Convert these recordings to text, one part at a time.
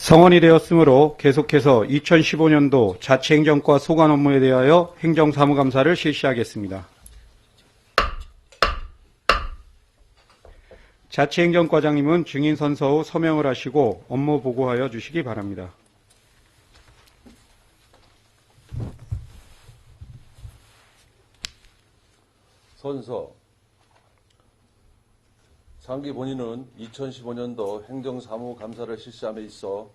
성원이 되었으므로 계속해서 2015년도 자치행정과 소관 업무에 대하여 행정사무감사를 실시하겠습니다. 자치행정과장님은 증인 선서 후 서명을 하시고 업무 보고하여 주시기 바랍니다. 선서. 상기 본인은 2015년도 행정사무감사를 실시함에 있어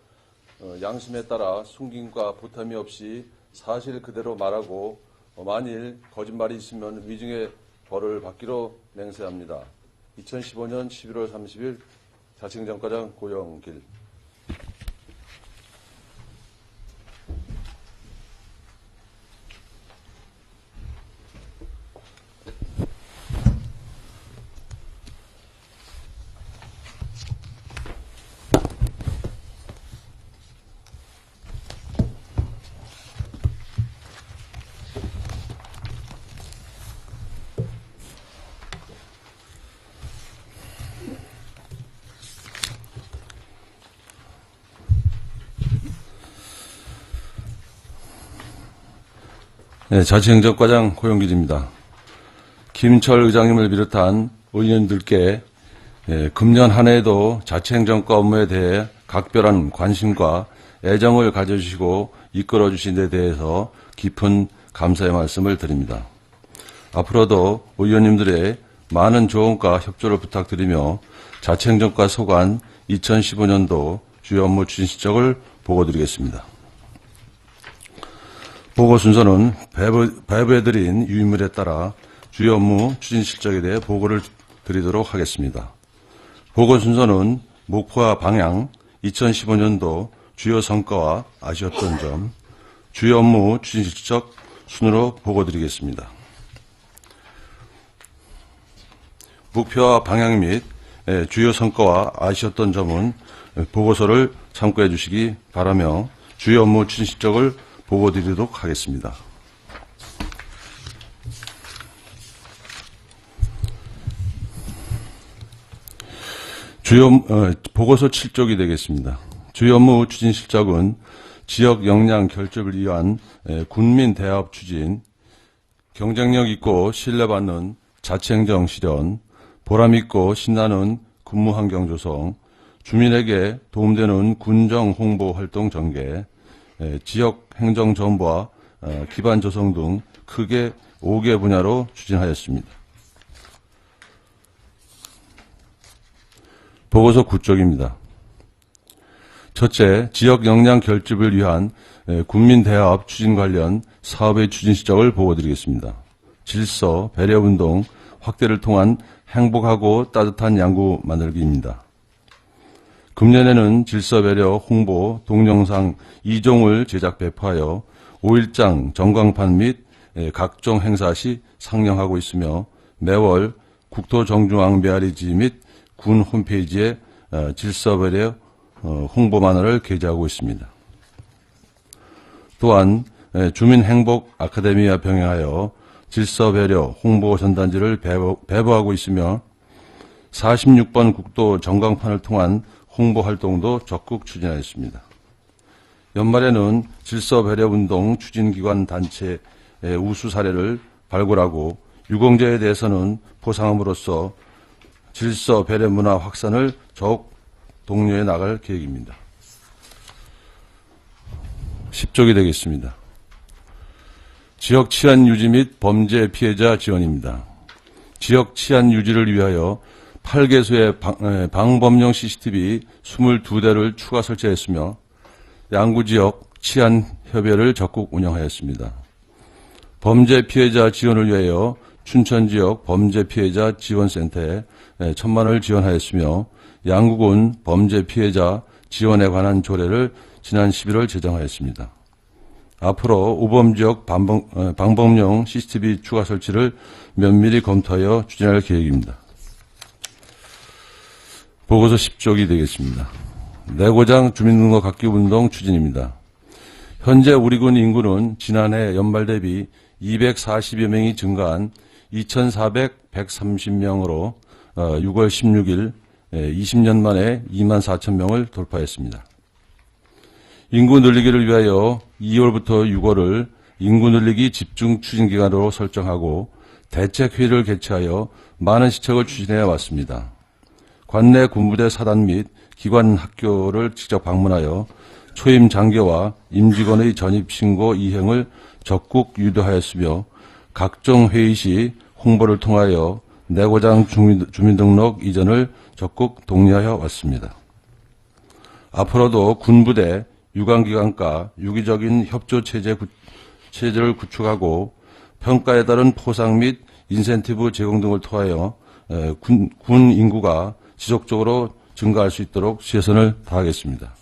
양심에 따라 숨김과 보탬이 없이 사실 그대로 말하고 만일 거짓말이 있으면 위증의 벌을 받기로 맹세합니다. 2015년 11월 30일 자치행정과장 고영길. 네, 자치행정과장 고영길입니다. 김철 의장님을 비롯한 의원님들께 금년 한 해에도 자치행정과 업무에 대해 각별한 관심과 애정을 가져주시고 이끌어주신 데 대해서 깊은 감사의 말씀을 드립니다. 앞으로도 의원님들의 많은 조언과 협조를 부탁드리며 자치행정과 소관 2015년도 주요 업무 추진 실적을 보고드리겠습니다. 보고 순서는 배부해드린 유인물에 따라 주요 업무 추진 실적에 대해 보고를 드리도록 하겠습니다. 보고 순서는 목표와 방향, 2015년도 주요 성과와 아쉬웠던 점, 주요 업무 추진 실적 순으로 보고드리겠습니다. 목표와 방향 및 주요 성과와 아쉬웠던 점은 보고서를 참고해 주시기 바라며 주요 업무 추진 실적을 보고드리도록 하겠습니다. 보고서 7쪽이 되겠습니다. 주요 업무 추진 실적은 지역 역량 결집을 위한 군민 대합 추진, 경쟁력 있고 신뢰받는 자치행정 실현, 보람 있고 신나는 근무 환경 조성, 주민에게 도움되는 군정 홍보 활동 전개, 지역 행정정보와 기반 조성 등 크게 5개 분야로 추진하였습니다. 보고서 9쪽입니다. 첫째, 지역 역량 결집을 위한 군민 대합 추진 관련 사업의 추진 실적을 보고드리겠습니다. 질서, 배려운동 확대를 통한 행복하고 따뜻한 양구 만들기입니다. 금년에는 질서 배려 홍보 동영상 2종을 제작 배포하여 5일장 전광판 및 각종 행사 시 상영하고 있으며 매월 국토정중앙 메아리지 및 군 홈페이지에 질서 배려 홍보만화를 게재하고 있습니다. 또한 주민행복 아카데미와 병행하여 질서 배려 홍보 전단지를 배부하고 있으며 46번 국도 전광판을 통한 홍보 활동도 적극 추진하였습니다. 연말에는 질서 배려 운동 추진기관 단체의 우수 사례를 발굴하고 유공자에 대해서는 보상함으로써 질서 배려 문화 확산을 더욱 독려해 나갈 계획입니다. 10쪽이 되겠습니다. 지역 치안 유지 및 범죄 피해자 지원입니다. 지역 치안 유지를 위하여 8개소의 방범용 CCTV 22대를 추가 설치했으며 양구지역 치안협의회를 적극 운영하였습니다. 범죄 피해자 지원을 위하여 춘천지역 범죄 피해자 지원센터에 1,000만 원을 지원하였으며 양구군 범죄 피해자 지원에 관한 조례를 지난 11월 제정하였습니다. 앞으로 우범지역 방범용 CCTV 추가 설치를 면밀히 검토하여 추진할 계획입니다. 보고서 10쪽이 되겠습니다. 내고장 주민등록 각기운동 추진입니다. 현재 우리 군 인구는 지난해 연말 대비 240여 명이 증가한 2,130명으로 6월 16일 20년 만에 24,000명을 돌파했습니다. 인구 늘리기를 위하여 2월부터 6월을 인구 늘리기 집중 추진 기간으로 설정하고 대책회의를 개최하여 많은 시책을 추진해 왔습니다. 관내 군부대 사단 및 기관 학교를 직접 방문하여 초임 장교와 임직원의 전입 신고 이행을 적극 유도하였으며 각종 회의 시 홍보를 통하여 내고장 주민등록 이전을 적극 독려하여 왔습니다. 앞으로도 군부대 유관기관과 유기적인 협조 체제를 구축하고 평가에 따른 포상 및 인센티브 제공 등을 통하여 군 인구가 지속적으로 증가할 수 있도록 최선을 다하겠습니다.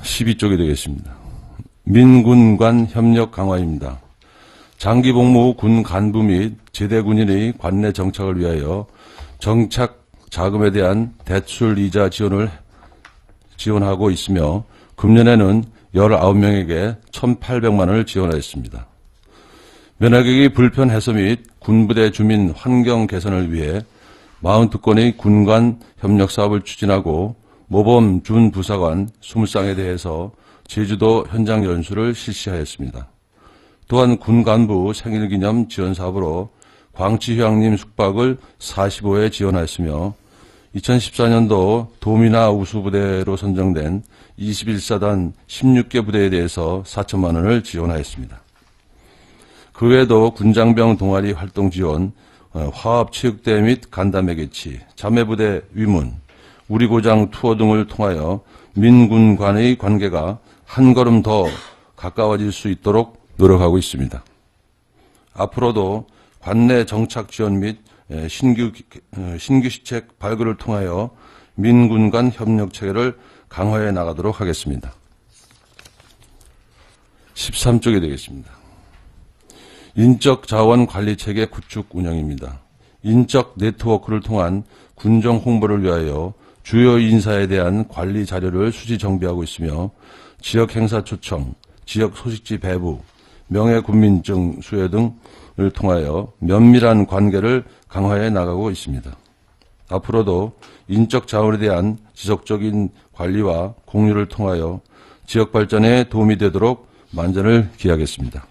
12쪽이 되겠습니다. 민군 간 협력 강화입니다. 장기 복무 군 간부 및 제대 군인의 관내 정착을 위하여 정착 자금에 대한 대출 이자 지원하고 있으며 금년에는 19명에게 1,800만 원을 지원하였습니다. 면회객의 불편 해소 및 군부대 주민 환경 개선을 위해 42건의 군간 협력 사업을 추진하고 모범 준부사관 20쌍에 대해서 제주도 현장 연수를 실시하였습니다. 또한 군 간부 생일기념 지원 사업으로 광치휴양림 숙박을 45회 지원하였으며 2014년도 도미나 우수부대로 선정된 21사단 16개 부대에 대해서 4천만 원을 지원하였습니다. 그 외에도 군장병 동아리 활동 지원, 화합체육대회 및 간담회 개최, 자매부대 위문, 우리고장 투어 등을 통하여 민군 간의 관계가 한 걸음 더 가까워질 수 있도록 노력하고 있습니다. 앞으로도 관내 정착 지원 및 신규 시책 발굴을 통하여 민군 간 협력 체계를 강화해 나가도록 하겠습니다. 13쪽이 되겠습니다. 인적 자원 관리 체계 구축 운영입니다. 인적 네트워크를 통한 군정 홍보를 위하여 주요 인사에 대한 관리 자료를 수시 정비하고 있으며 지역 행사 초청, 지역 소식지 배부, 명예군민증 수여 등을 통하여 면밀한 관계를 강화해 나가고 있습니다. 앞으로도 인적 자원에 대한 지속적인 관리와 공유를 통하여 지역 발전에 도움이 되도록 만전을 기하겠습니다.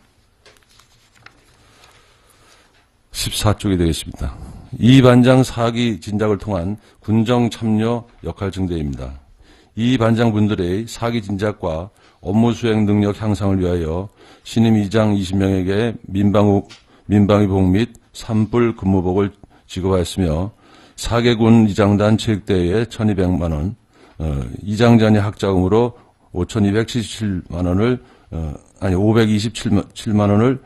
14쪽이 되겠습니다. 이 반장 사기 진작을 통한 군정 참여 역할 증대입니다. 이 반장분들의 사기 진작과 업무 수행 능력 향상을 위하여 신임 2장 20명에게 민방위복 및 산불 근무복을 지급하였으며 4개군 이장단 체육대회에 1,200만 원, 이장전이 학자금으로 5,277만 원을 527만 원을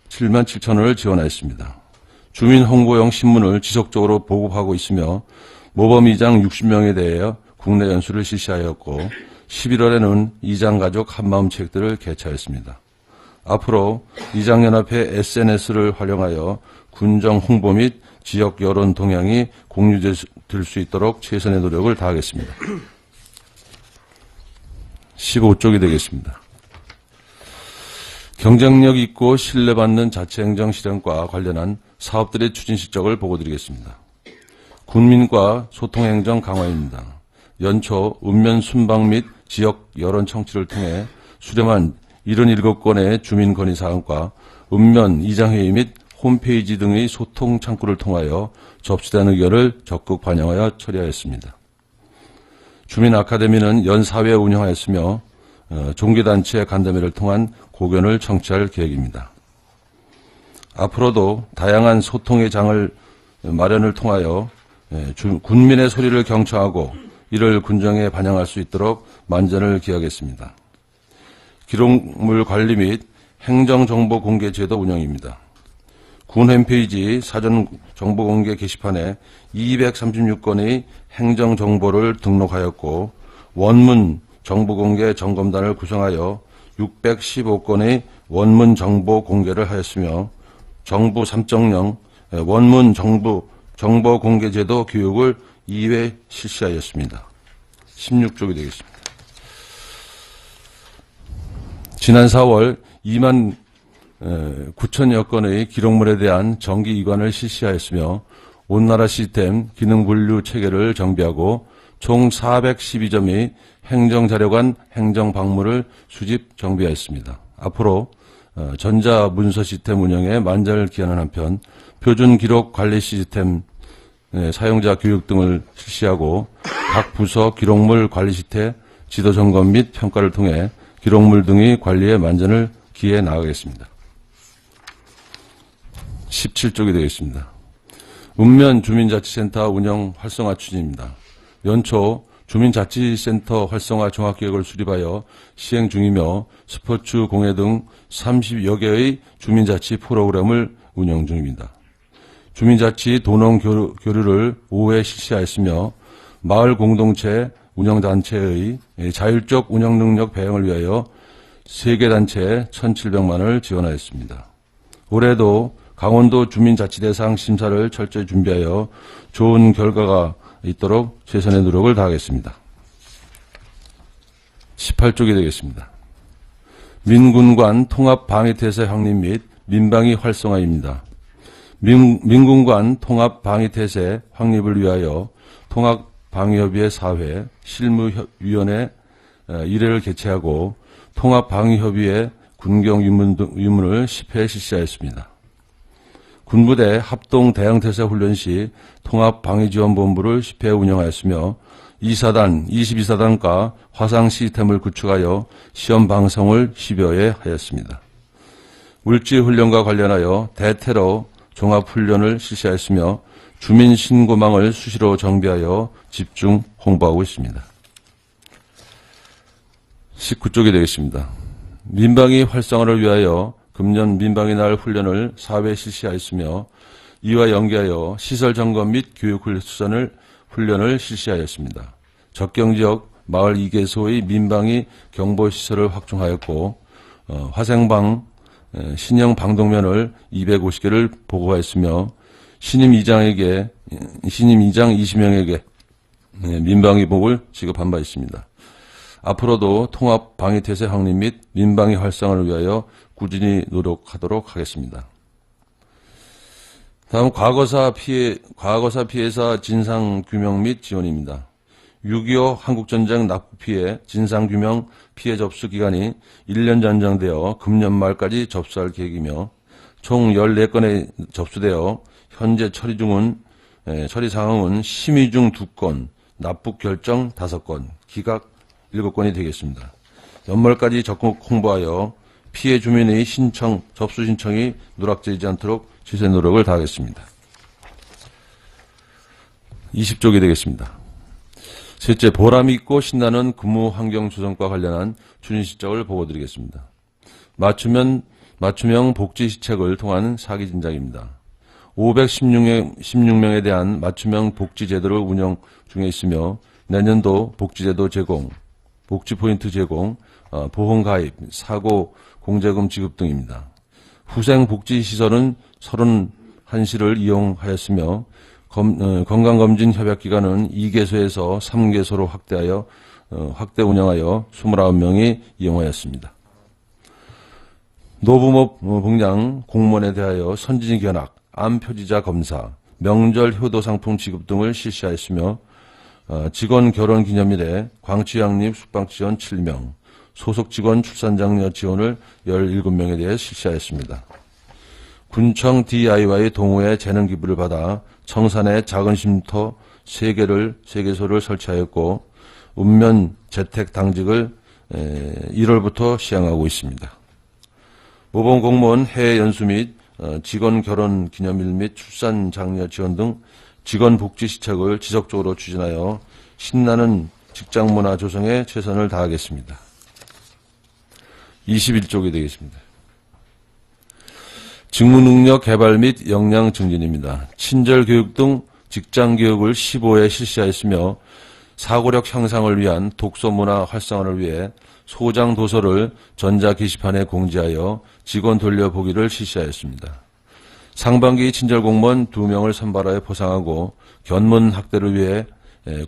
7만 7천 원을 지원하였습니다. 주민 홍보용 신문을 지속적으로 보급하고 있으며 모범 이장 60명에 대해 국내 연수를 실시하였고 11월에는 이장 가족 한마음 책들을 개최하였습니다. 앞으로 이장연합회 SNS를 활용하여 군정 홍보 및 지역 여론 동향이 공유될 수 있도록 최선의 노력을 다하겠습니다. 15쪽이 되겠습니다. 경쟁력 있고 신뢰받는 자치행정 실현과 관련한 사업들의 추진 실적을 보고드리겠습니다. 군민과 소통행정 강화입니다. 연초 읍면 순방 및 지역 여론 청취를 통해 수렴한 77건의 주민 건의 사항과 읍면 이장회의 및 홈페이지 등의 소통 창구를 통하여 접수된 의견을 적극 반영하여 처리하였습니다. 주민 아카데미는 연 4회 운영하였으며 종교단체 간담회를 통한 고견을 청취할 계획입니다. 앞으로도 다양한 소통의 장을 마련을 통하여 군민의 소리를 경청하고 이를 군정에 반영할 수 있도록 만전을 기하겠습니다. 기록물 관리 및 행정정보 공개 제도 운영입니다. 군 홈페이지 사전 정보 공개 게시판에 236건의 행정정보를 등록하였고 원문 정보공개 점검단을 구성하여 615건의 원문 정보 공개를 하였으며 정부 3.0 원문 정보 공개 제도 교육을 2회 실시하였습니다. 16쪽이 되겠습니다. 지난 4월 2만 9천여 건의 기록물에 대한 정기 이관을 실시하였으며 온나라 시스템 기능 분류 체계를 정비하고 총 412점의 행정자료관 행정박물을 수집 정비하였습니다. 앞으로 전자문서 시스템 운영에 만전을 기하는 한편 표준기록 관리 시스템 사용자 교육 등을 실시하고 각 부서 기록물 관리 시스템 지도 점검 및 평가를 통해 기록물 등의 관리에 만전을 기해 나가겠습니다. 17쪽이 되겠습니다. 읍면 주민자치센터 운영 활성화 추진입니다. 연초 주민자치센터 활성화 종합계획을 수립하여 시행 중이며 스포츠 공예 등 30여 개의 주민자치 프로그램을 운영 중입니다. 주민자치 도농 교류를 5회 실시하였으며 마을 공동체 운영단체의 자율적 운영 능력 배양을 위하여 3개 단체에 1,700만 원을 지원하였습니다. 올해도 강원도 주민자치대상 심사를 철저히 준비하여 좋은 결과가 있도록 최선의 노력을 다하겠습니다. 18쪽이 되겠습니다. 민군관 통합방위태세 확립 및 민방위 활성화입니다. 민군관 통합방위태세 확립을 위하여 통합방위협의회 4회 실무위원회 1회를 개최하고 통합방위협의회 군경위문을 10회 실시하였습니다. 군부대 합동 대응태세 훈련 시 통합방위지원본부를 10회 운영하였으며 2사단, 22사단과 화상 시스템을 구축하여 시험 방송을 10여 회 하였습니다. 물질훈련과 관련하여 대테러 종합훈련을 실시하였으며 주민신고망을 수시로 정비하여 집중 홍보하고 있습니다. 19쪽이 되겠습니다. 민방위 활성화를 위하여 금년 민방위 날 훈련을 4회 실시하였으며 이와 연계하여 시설 점검 및 교육 훈련을 실시하였습니다. 적경지역 마을 2개소의 민방위 경보시설을 확충하였고 화생방 신형 방독면을 250개를 보고하였으며 신임 이장 20명에게 민방위복을 지급한 바 있습니다. 앞으로도 통합방위태세 확립 및 민방위 활성화를 위하여 꾸준히 노력하도록 하겠습니다. 다음 과거사 피해자 진상규명 및 지원입니다. 6.25 한국전쟁 납부피해 진상규명 피해 접수 기간이 1년 연장되어 금년 말까지 접수할 계획이며 총 14건에 접수되어 현재 처리 상황은 심의 중 2건, 납부 결정 5건, 기각 7건이 되겠습니다. 연말까지 적극 홍보하여 피해 주민의 접수 신청이 누락되지 않도록 최선의 노력을 다하겠습니다. 20쪽이 되겠습니다. 셋째, 보람있고 신나는 근무 환경 조성과 관련한 추진 실적을 보고드리겠습니다. 맞춤형 복지 시책을 통한 사기 진작입니다. 516명에 대한 맞춤형 복지 제도를 운영 중에 있으며 내년도 복지제도 제공, 복지포인트 제공, 보험 가입, 사고 공제금 지급 등입니다. 후생복지시설은 31시를 이용하였으며 건강검진 협약기관은 2개소에서 3개소로 확대 운영하여 29명이 이용하였습니다. 노부모 복양 공무원에 대하여 선진의 견학, 암표지자 검사, 명절 효도 상품 지급 등을 실시하였으며 직원 결혼 기념일에 광취양립 숙박 지원 7명, 소속 직원 출산장려 지원을 17명에 대해 실시하였습니다. 군청 DIY 동호회 재능 기부를 받아 청산에 작은 쉼터 3개소를 설치하였고 읍면 재택 당직을 1월부터 시행하고 있습니다. 모범 공무원 해외 연수 및 직원 결혼 기념일 및 출산 장려 지원 등 직원 복지 시책을 지속적으로 추진하여 신나는 직장 문화 조성에 최선을 다하겠습니다. 21쪽이 되겠습니다. 직무능력 개발 및 역량 증진입니다. 친절 교육 등 직장 교육을 15회 실시하였으며 사고력 향상을 위한 독서 문화 활성화를 위해 소장 도서를 전자 게시판에 공지하여 직원 돌려보기를 실시하였습니다. 상반기 친절 공무원 2명을 선발하여 포상하고 견문 확대를 위해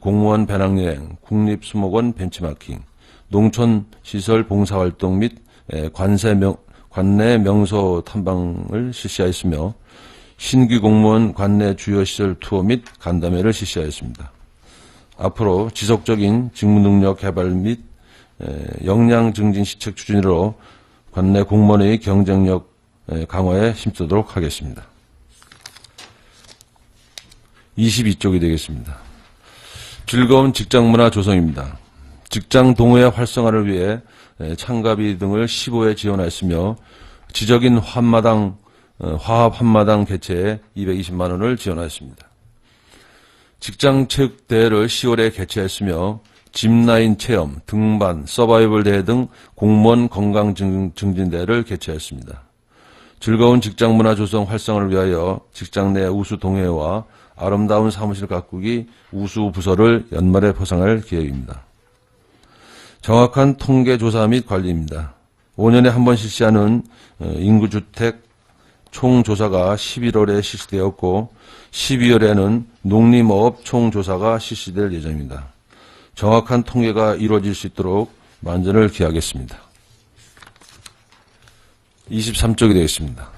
공무원 배낭여행, 국립수목원 벤치마킹, 농촌시설 봉사활동 및 관내 명소 탐방을 실시하였으며 신규 공무원 관내 주요시설 투어 및 간담회를 실시하였습니다. 앞으로 지속적인 직무능력 개발 및 역량 증진 시책 추진으로 관내 공무원의 경쟁력 강화에 힘쓰도록 하겠습니다. 22쪽이 되겠습니다. 즐거운 직장문화 조성입니다. 직장 동호회 활성화를 위해 참가비 등을 15회 지원하였으며 지적인 화합 한마당 개최에 220만 원을 지원하였습니다. 직장체육대회를 10월에 개최했으며 짚라인 체험, 등반, 서바이벌 대회 등 공무원 건강 증진대회를 개최했습니다. 즐거운 직장문화 조성 활성화를 위하여 직장 내 우수 동호회와 아름다운 사무실 가꾸기 우수 부서를 연말에 포상할 계획입니다. 정확한 통계 조사 및 관리입니다. 5년에 한 번 실시하는 인구주택 총조사가 11월에 실시되었고 12월에는 농림어업 총조사가 실시될 예정입니다. 정확한 통계가 이루어질 수 있도록 만전을 기하겠습니다. 23쪽이 되겠습니다.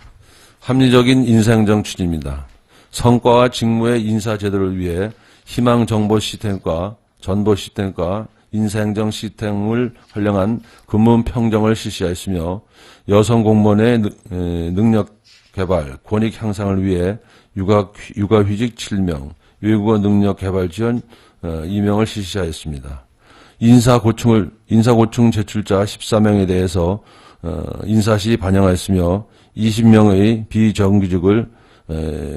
합리적인 인사행정 추진입니다. 성과와 직무의 인사제도를 위해 희망정보 시스템과 전보 시스템과 인사행정 시스템을 활용한 근무 평정을 실시하였으며 여성 공무원의 능력 개발, 권익 향상을 위해 육아휴직 7명, 외국어 능력 개발 지원 2명을 실시하였습니다. 인사고충 제출자 14명에 대해서 인사시 반영하였으며 20명의 비정규직을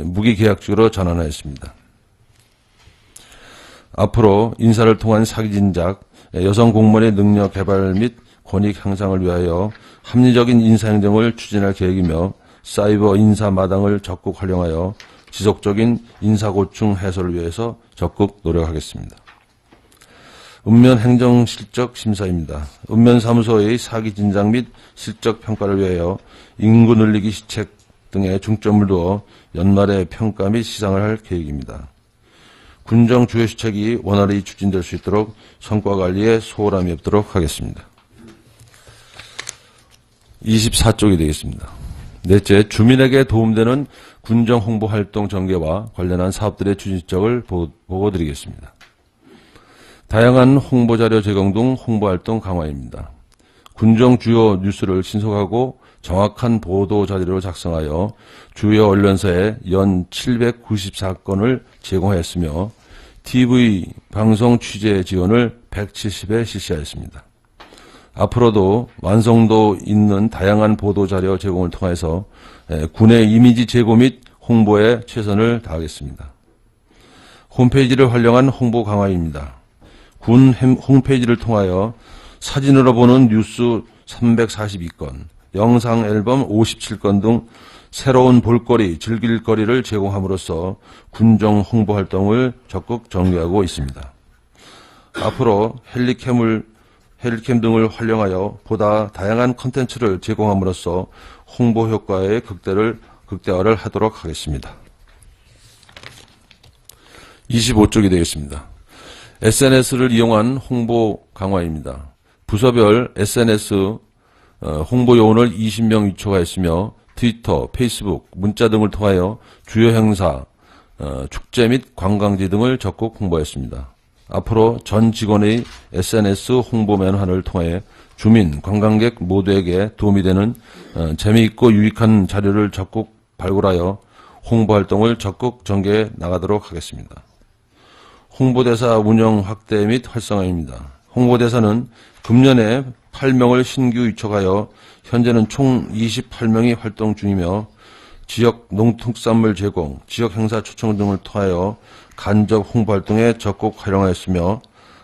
무기계약직으로 전환하였습니다. 앞으로 인사를 통한 사기 진작, 여성 공무원의 능력 개발 및 권익 향상을 위하여 합리적인 인사행정을 추진할 계획이며 사이버 인사 마당을 적극 활용하여 지속적인 인사고충 해소를 위해서 적극 노력하겠습니다. 읍면 행정실적 심사입니다. 읍면사무소의 사기 진작 및 실적 평가를 위하여 인구 늘리기 시책 등에 중점을 두어 연말에 평가 및 시상을 할 계획입니다. 군정 주요 시책이 원활히 추진될 수 있도록 성과 관리에 소홀함이 없도록 하겠습니다. 24쪽이 되겠습니다. 넷째, 주민에게 도움되는 군정 홍보 활동 전개와 관련한 사업들의 추진 실적을 보고드리겠습니다. 다양한 홍보 자료 제공 등 홍보 활동 강화입니다. 군정 주요 뉴스를 신속하고 정확한 보도 자료로 작성하여 주요 언론사에 연 794건을 제공하였으며 TV 방송 취재 지원을 170회 실시하였습니다. 앞으로도 완성도 있는 다양한 보도 자료 제공을 통해서 군의 이미지 제고 및 홍보에 최선을 다하겠습니다. 홈페이지를 활용한 홍보 강화입니다. 군 홈페이지를 통하여 사진으로 보는 뉴스 342건, 영상 앨범 57건 등 새로운 볼거리, 즐길거리를 제공함으로써 군정 홍보 활동을 적극 전개하고 있습니다. 앞으로 헬리캠 등을 활용하여 보다 다양한 콘텐츠를 제공함으로써 홍보 효과의 극대화를 하도록 하겠습니다. 25쪽이 되겠습니다. SNS를 이용한 홍보 강화입니다. 부서별 SNS 홍보 요원을 20명 위촉하였으며 트위터, 페이스북, 문자 등을 통하여 주요 행사, 축제 및 관광지 등을 적극 홍보했습니다. 앞으로 전 직원의 SNS 홍보 면환을 통해 주민, 관광객 모두에게 도움이 되는 재미있고 유익한 자료를 적극 발굴하여 홍보 활동을 적극 전개해 나가도록 하겠습니다. 홍보대사 운영 확대 및 활성화입니다. 홍보대사는 금년에 8명을 신규 위촉하여 현재는 총 28명이 활동 중이며 지역 농특산물 제공, 지역 행사 초청 등을 통하여 간접 홍보 활동에 적극 활용하였으며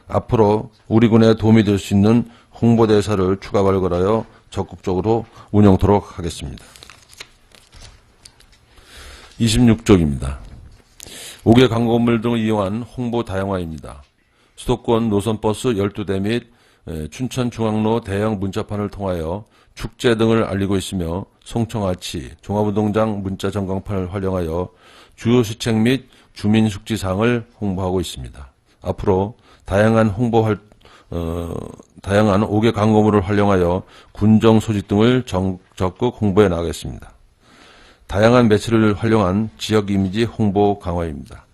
앞으로 우리 군에 도움이 될 수 있는 홍보대사를 추가 발굴하여 적극적으로 운영토록 하겠습니다. 26쪽입니다. 5개 광고물 등을 이용한 홍보 다양화입니다. 수도권 노선버스 12대 및 춘천중앙로 대형 문자판을 통하여 축제 등을 알리고 있으며 송청아치, 종합운동장 문자 전광판을 활용하여 주요 시책 및 주민 숙지 사항을 홍보하고 있습니다. 앞으로 다양한 5개 광고물을 활용하여 군정 소식 등을 적극 홍보해 나가겠습니다. 다양한 매체를 활용한 지역 이미지 홍보 강화입니다.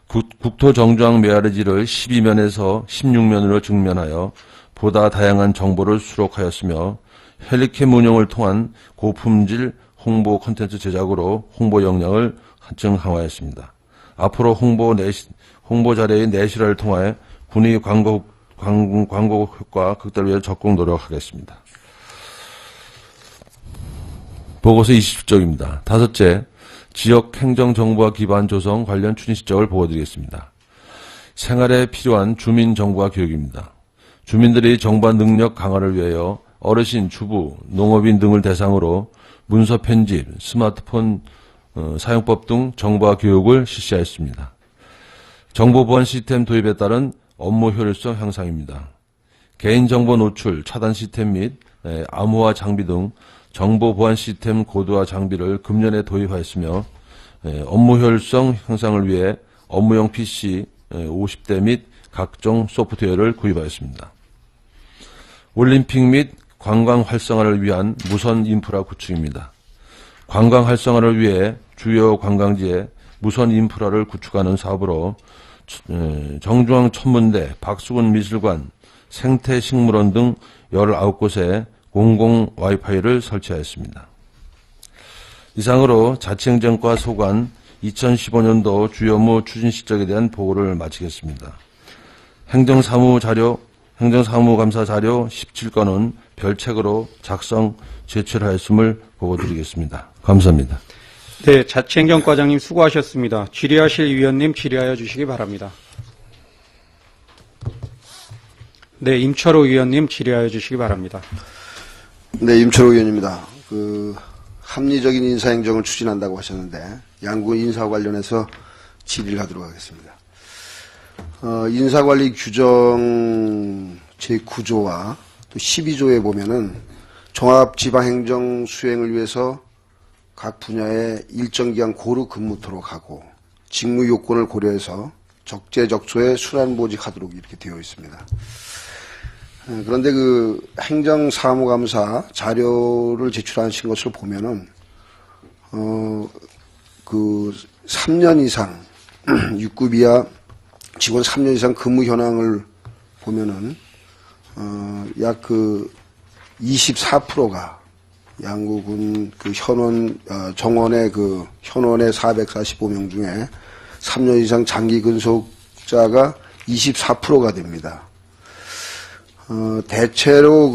국토정주항 메아리지를 12면에서 16면으로 증면하여 보다 다양한 정보를 수록하였으며 헬리캠 운영을 통한 고품질 홍보 콘텐츠 제작으로 홍보 역량을 한층 강화했습니다. 앞으로 홍보 자료의 내실화를 통해 군의 광고 효과 극대화를 위해 적극 노력하겠습니다. 보고서 20쪽입니다. 다섯째, 지역 행정정보화 기반 조성 관련 추진 실적을 보고드리겠습니다. 생활에 필요한 주민 정보화 교육입니다. 주민들의 정보화 능력 강화를 위하여 어르신, 주부, 농업인 등을 대상으로 문서 편집, 스마트폰 사용법 등 정보화 교육을 실시하였습니다. 정보보안 시스템 도입에 따른 업무 효율성 향상입니다. 개인정보 노출 차단 시스템 및 암호화 장비 등 정보보안 시스템 고도화 장비를 금년에 도입하였으며 업무 효율성 향상을 위해 업무용 PC 50대 및 각종 소프트웨어를 구입하였습니다. 올림픽 및 관광 활성화를 위한 무선 인프라 구축입니다. 관광 활성화를 위해 주요 관광지에 무선 인프라를 구축하는 사업으로 정중앙 천문대, 박수근 미술관, 생태식물원 등 19곳에 공공 와이파이를 설치하였습니다. 이상으로 자치행정과 소관 2015년도 주요 업무 추진 실적에 대한 보고를 마치겠습니다. 행정사무감사 자료 17건은 별책으로 작성 제출하였음을 보고드리겠습니다. 감사합니다. 네, 자치행정과장님 수고하셨습니다. 질의하실 위원님 질의하여 주시기 바랍니다. 네, 임철호 위원님 질의하여 주시기 바랍니다. 네, 임철호 의원입니다. 합리적인 인사행정을 추진한다고 하셨는데 양구 인사 관련해서 질의를 하도록 하겠습니다. 인사관리 규정 제9조와 또 12조에 보면은 종합지방행정 수행을 위해서 각 분야에 일정 기간 고루 근무토록 하고 직무 요건을 고려해서 적재적소에 순환보직하도록 이렇게 되어 있습니다. 그런데 행정사무감사 자료를 제출하신 것을 보면은 3년 이상 6급 이하 직원 3년 이상 근무 현황을 보면은 약 24%가 양구군 정원의 현원의 445명 중에 3년 이상 장기 근속자가 24%가 됩니다. 대체로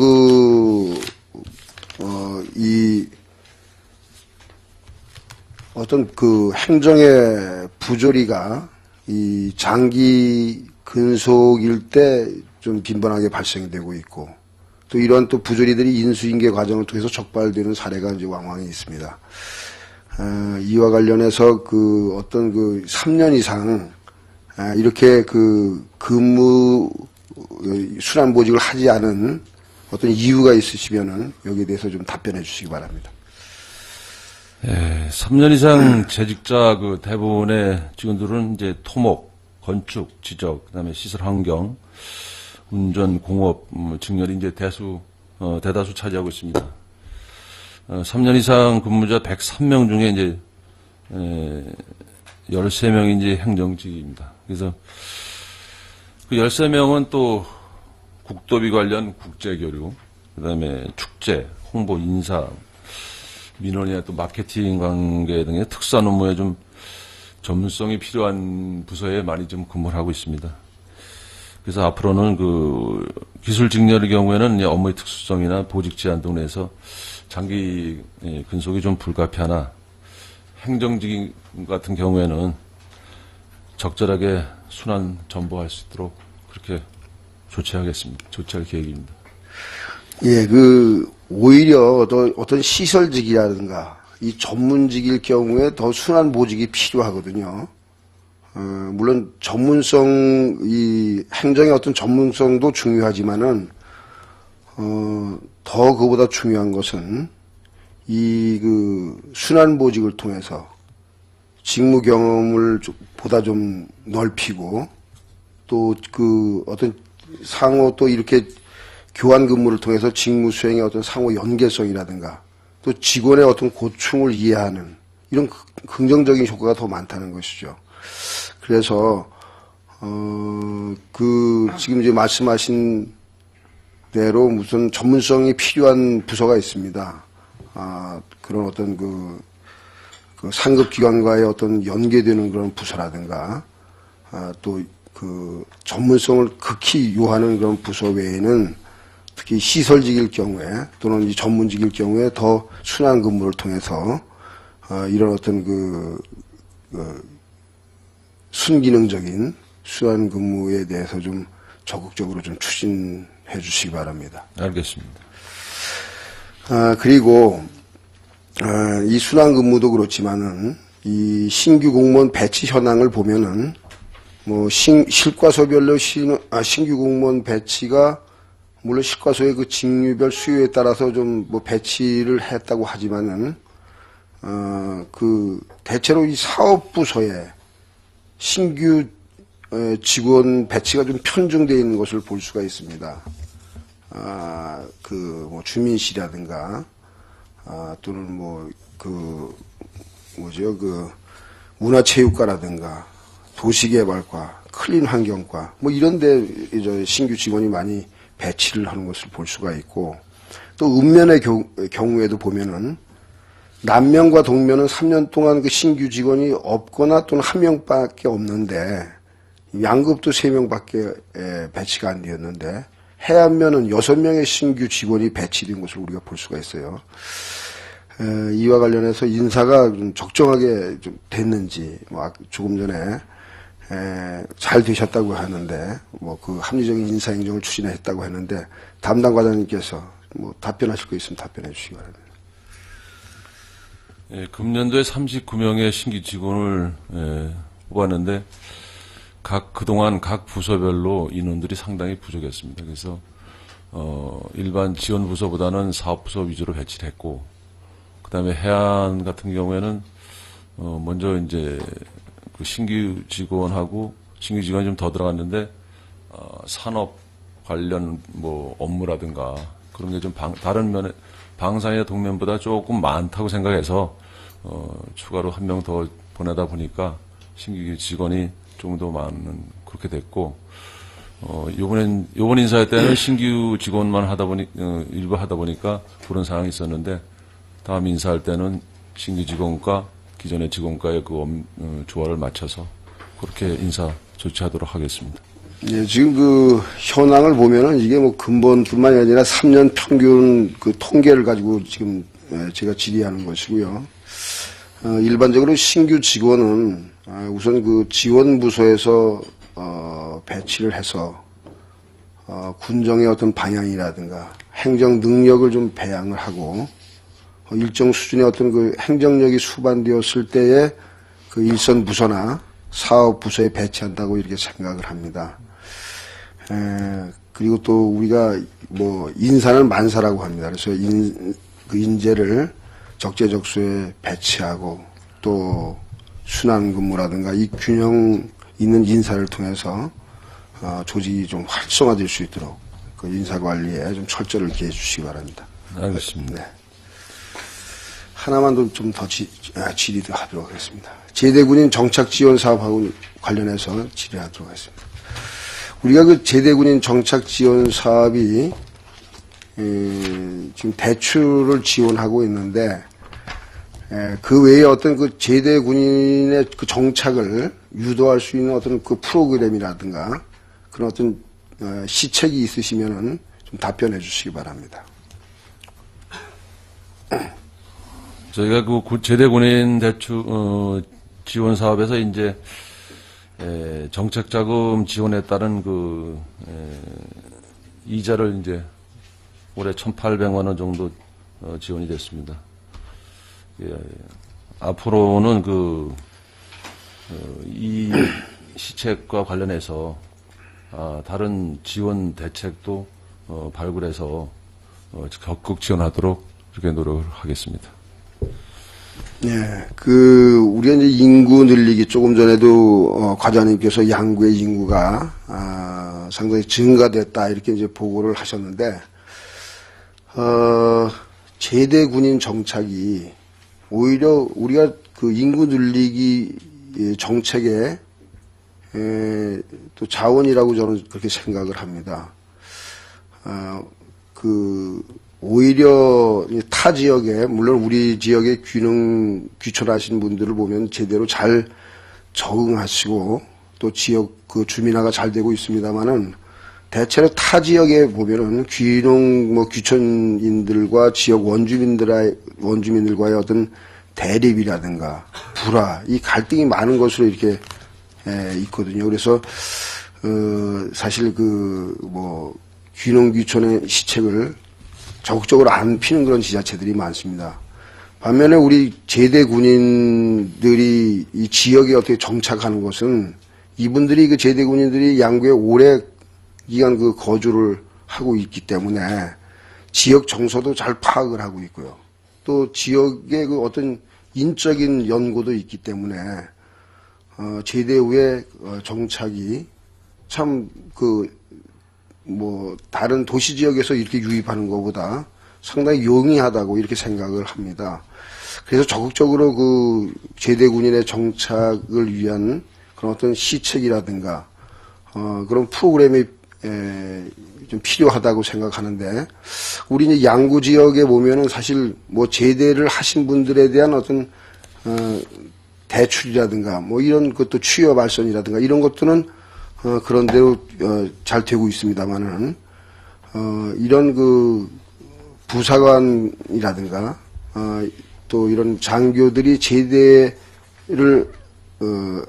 어떤 행정의 부조리가 이 장기 근속일 때 좀 빈번하게 발생이 되고 있고 또 이런 또 부조리들이 인수인계 과정을 통해서 적발되는 사례가 이제 왕왕히 있습니다. 이와 관련해서 3년 이상 이렇게 근무 순환보직을 하지 않은 어떤 이유가 있으시면은 여기에 대해서 좀 답변해 주시기 바랍니다. 3년 이상 재직자 대부분의 직원들은 이제 토목, 건축, 지적, 그다음에 시설 환경, 운전, 공업, 직렬이 이제 대다수 차지하고 있습니다. 3년 이상 근무자 103명 중에 이제 13명이 이제 행정직입니다. 그래서 그 13명은 또 국도비 관련 국제교류, 그다음에 축제, 홍보, 인사, 민원이나 또 마케팅 관계 등의 특수한 업무에 좀 전문성이 필요한 부서에 많이 좀 근무를 하고 있습니다. 그래서 앞으로는 기술 직렬의 경우에는 업무의 특수성이나 보직 제한 등으로 해서 장기 근속이 좀 불가피하나 행정직 같은 경우에는 적절하게 순환 전보할 수 있도록 그렇게 조치할 계획입니다. 예, 오히려 어떤 시설직이라든가 이 전문직일 경우에 더 순환 보직이 필요하거든요. 물론 이 행정의 어떤 전문성도 중요하지만은, 더 그보다 중요한 것은 순환 보직을 통해서 직무 경험을 보다 좀 넓히고 또 어떤 상호 또 이렇게 교환 근무를 통해서 직무 수행의 어떤 상호 연계성이라든가 또 직원의 어떤 고충을 이해하는 이런 긍정적인 효과가 더 많다는 것이죠. 그래서 지금 이제 말씀하신 대로 무슨 전문성이 필요한 부서가 있습니다. 그런 어떤 그 상급기관과의 어떤 연계되는 그런 부서라든가, 또 그 전문성을 극히 요하는 그런 부서 외에는 특히 시설직일 경우에 또는 이 전문직일 경우에 더 순환 근무를 통해서 이런 어떤 순기능적인 순환 근무에 대해서 좀 적극적으로 좀 추진해 주시기 바랍니다. 알겠습니다. 그리고 이 순환 근무도 그렇지만은 이 신규 공무원 배치 현황을 보면은 뭐 실과소별로 신규 공무원 배치가 물론 실과소의 그 직류별 수요에 따라서 좀 뭐 배치를 했다고 하지만은 대체로 이 사업부서에 신규 직원 배치가 좀 편중되어 있는 것을 볼 수가 있습니다. 뭐 주민시라든가, 또는 문화체육과라든가, 도시개발과, 클린 환경과, 뭐 이런데 신규 직원이 많이 배치를 하는 것을 볼 수가 있고, 또 읍면의 경우에도 보면은 남면과 동면은 3년 동안 그 신규 직원이 없거나 또는 1명밖에 없는데 양급도 3명밖에 배치가 안 되었는데 해안면은 6명의 신규 직원이 배치된 것을 우리가 볼 수가 있어요. 이와 관련해서 인사가 좀 적정하게 좀 됐는지, 조금 전에 잘 되셨다고 하는데, 그 합리적인 인사행정을 추진했다고 했는데, 담당 과장님께서 답변하실 거 있으면 답변해 주시기 바랍니다. 예, 금년도에 39명의 신규 직원을 뽑았는데, 그동안 각 부서별로 인원들이 상당히 부족했습니다. 그래서, 일반 지원 부서보다는 사업부서 위주로 배치를 했고, 그 다음에 해안 같은 경우에는, 먼저 이제, 그 신규 직원이 좀 더 들어갔는데, 산업 관련 업무라든가, 그런 게 좀 다른 면에, 방산이나 동면보다 조금 많다고 생각해서, 추가로 1명 더 보내다 보니까 신규 직원이 조금 더 많은, 그렇게 됐고, 요번 인사할 때는 신규 직원만 일부 하다 보니까 그런 상황이 있었는데, 다음 인사할 때는 신규 직원과 기존의 직원과의 조화를 맞춰서 그렇게 인사 조치하도록 하겠습니다. 예, 지금 현황을 보면은 이게 근본뿐만이 아니라 3년 평균 통계를 가지고 지금 제가 질의하는 것이고요. 일반적으로 신규 직원은 우선 지원부서에서 배치를 해서 군정의 어떤 방향이라든가 행정 능력을 좀 배양을 하고 일정 수준의 어떤 행정력이 수반되었을 때에 일선 부서나 사업 부서에 배치한다고 이렇게 생각을 합니다. 그리고 또 우리가 인사는 만사라고 합니다. 그래서 인재를 적재적소에 배치하고 또 순환 근무라든가 이 균형 있는 인사를 통해서 조직이 좀 활성화될 수 있도록 인사 관리에 좀 철저를 기해 주시기 바랍니다. 알겠습니다. 네. 하나만 좀 더 질의도 하도록 하겠습니다. 제대군인 정착 지원 사업하고 관련해서 질의하도록 하겠습니다. 우리가 제대군인 정착 지원 사업이 지금 대출을 지원하고 있는데 그 외에 어떤 제대군인의 정착을 유도할 수 있는 어떤 프로그램이라든가 그런 어떤 시책이 있으시면은 좀 답변해 주시기 바랍니다. 저희가 제대군인 대출 지원 사업에서 이제 정책자금 지원에 따른 이자를 이제 올해 1,800만 원 정도 지원이 됐습니다. 앞으로는 이 시책과 관련해서 다른 지원 대책도 발굴해서 적극 지원하도록 그렇게 노력을 하겠습니다. 네, 우리가 이제 인구 늘리기 조금 전에도 과장님께서 양구의 인구가 상당히 증가됐다 이렇게 이제 보고를 하셨는데 제대 군인 정착이 오히려 우리가 인구 늘리기 정책에 또 자원이라고 저는 그렇게 생각을 합니다. 오히려 타 지역에, 물론 우리 지역에 귀촌하신 분들을 보면 제대로 잘 적응하시고 또 지역 그 주민화가 잘 되고 있습니다만은 대체로 타 지역에 보면은 귀촌인들과 지역 원주민들과의 어떤 대립이라든가 불화, 이 갈등이 많은 것으로 이렇게 있거든요. 그래서 사실 귀농귀촌의 시책을 적극적으로 안 피는 그런 지자체들이 많습니다. 반면에 우리 제대 군인들이 이 지역에 어떻게 정착하는 것은 이분들이 그 제대 군인들이 양구에 오래 기간 그 거주를 하고 있기 때문에 지역 정서도 잘 파악을 하고 있고요. 또 지역의 그 어떤 인적인 연고도 있기 때문에 제대 후에 정착이 참 다른 도시 지역에서 이렇게 유입하는 것보다 상당히 용이하다고 이렇게 생각을 합니다. 그래서 적극적으로 그 제대 군인의 정착을 위한 그런 어떤 시책이라든가 그런 프로그램이 좀 필요하다고 생각하는데, 우리 이제 양구 지역에 보면은 사실 제대를 하신 분들에 대한 어떤 대출이라든가 이런 것도 취업 발전이라든가 이런 것들은 그런 대로 잘 되고 있습니다만은 이런 그 부사관이라든가 또 이런 장교들이 제대를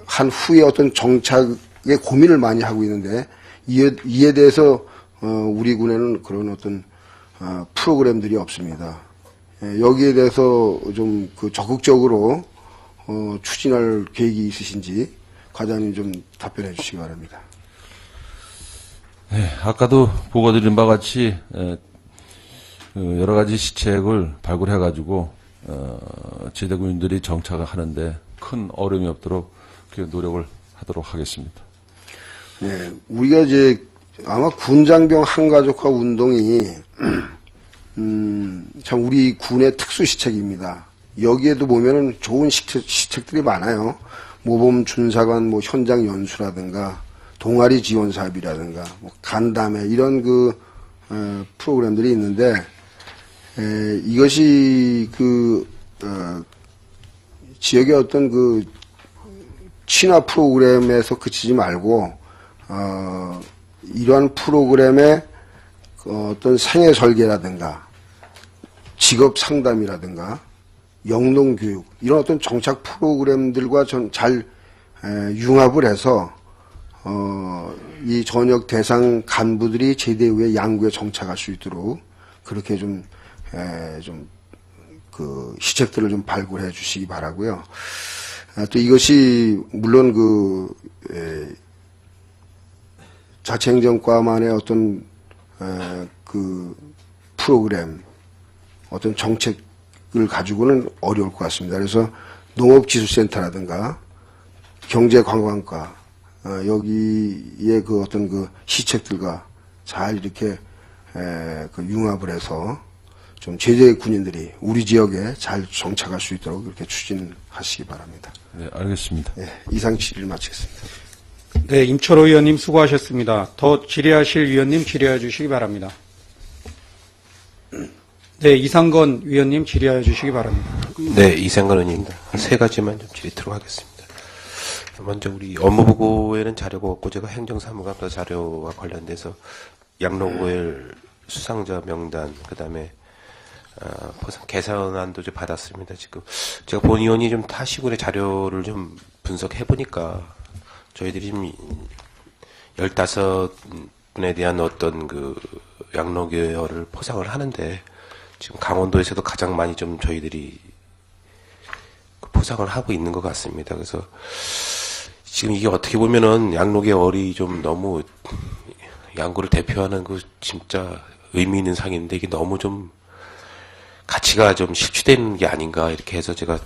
한 후에 어떤 정착에 고민을 많이 하고 있는데, 이에 대해서 우리 군에는 그런 어떤 프로그램들이 없습니다. 여기에 대해서 좀 적극적으로 추진할 계획이 있으신지 과장님 좀 답변해 주시기 바랍니다. 네, 아까도 보고드린 바와 같이 여러 가지 시책을 발굴해가지고 제대군인들이 정착을 하는데 큰 어려움이 없도록 노력을 하도록 하겠습니다. 네, 우리가 이제 아마 군장병 한가족화 운동이 참 우리 군의 특수 시책입니다. 여기에도 보면은 좋은 시책들이 많아요. 모범 준사관 현장 연수라든가 동아리 지원 사업이라든가 간담회 이런 프로그램들이 있는데, 이것이 지역의 어떤 친화 프로그램에서 그치지 말고 이러한 프로그램의 어떤 생애 설계라든가 직업 상담이라든가 영농 교육 이런 어떤 정착 프로그램들과 잘 융합을 해서 이 전역 대상 간부들이 제대 후에 양구에 정착할 수 있도록 그렇게 시책들을 좀 발굴해 주시기 바라고요. 또 이것이 물론 자치행정과만의 어떤 프로그램, 어떤 정책을 가지고는 어려울 것 같습니다. 그래서 농업기술센터라든가 경제관광과 여기에 어떤 시책들과 잘 이렇게 융합을 해서 좀 제대 군인들이 우리 지역에 잘 정착할 수 있도록 그렇게 추진하시기 바랍니다. 네, 알겠습니다. 네, 이상 질의를 마치겠습니다. 네, 임철호 의원님 수고하셨습니다. 더 질의하실 위원님 질의해 주시기 바랍니다. 네, 이상건 위원님 질의해 주시기 바랍니다. 네, 이상건 의원입니다. 세 가지만 좀 질의하도록 하겠습니다. 먼저 우리 업무보고에는 자료가 없고 제가 행정사무감사 자료와 관련돼서 양로구엘 수상자 명단, 그 다음에 개선안도 좀 받았습니다. 지금 제가 본 의원이 좀 타시군의 자료를 좀 분석해보니까 저희들이 지금 15분에 대한 어떤 양로계열을 포상을 하는데 지금 강원도에서도 가장 많이 좀 저희들이 포상을 하고 있는 것 같습니다. 그래서 지금 이게 어떻게 보면은 양로계열이 좀 너무 양구를 대표하는 진짜 의미 있는 상인데 이게 너무 좀 가치가 좀 실추되는 게 아닌가 이렇게 해서 제가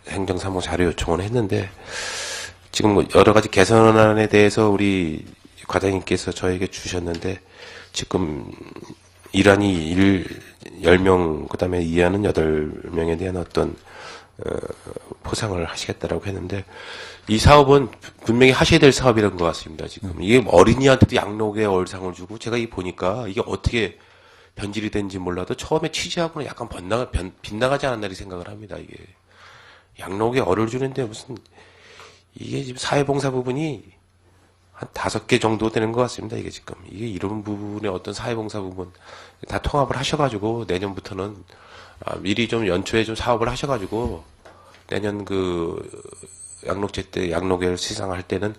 행정사무 자료 요청을 했는데, 지금 여러 가지 개선안에 대해서 우리 과장님께서 저에게 주셨는데 지금 일환이 10명, 그 다음에 이하는 8명에 대한 어떤 포상을 하시겠다라고 했는데 이 사업은 분명히 하셔야 될 사업이라는 것 같습니다. 지금 이게 어린이한테도 양록의 얼상을 주고 제가 이 보니까 이게 어떻게 변질이 된지 몰라도 처음에 취지하고는 약간 빗나가지 않았나 이 생각을 합니다. 이게 양록의 얼을 주는데 무슨 이게 지금 사회봉사 부분이 한 5개 정도 되는 것 같습니다. 이게 지금 이게 이런 부분의 어떤 사회봉사 부분 다 통합을 하셔가지고 내년부터는 미리 좀 연초에 좀 사업을 하셔가지고 내년 양록제 때 양록열 시상할 때는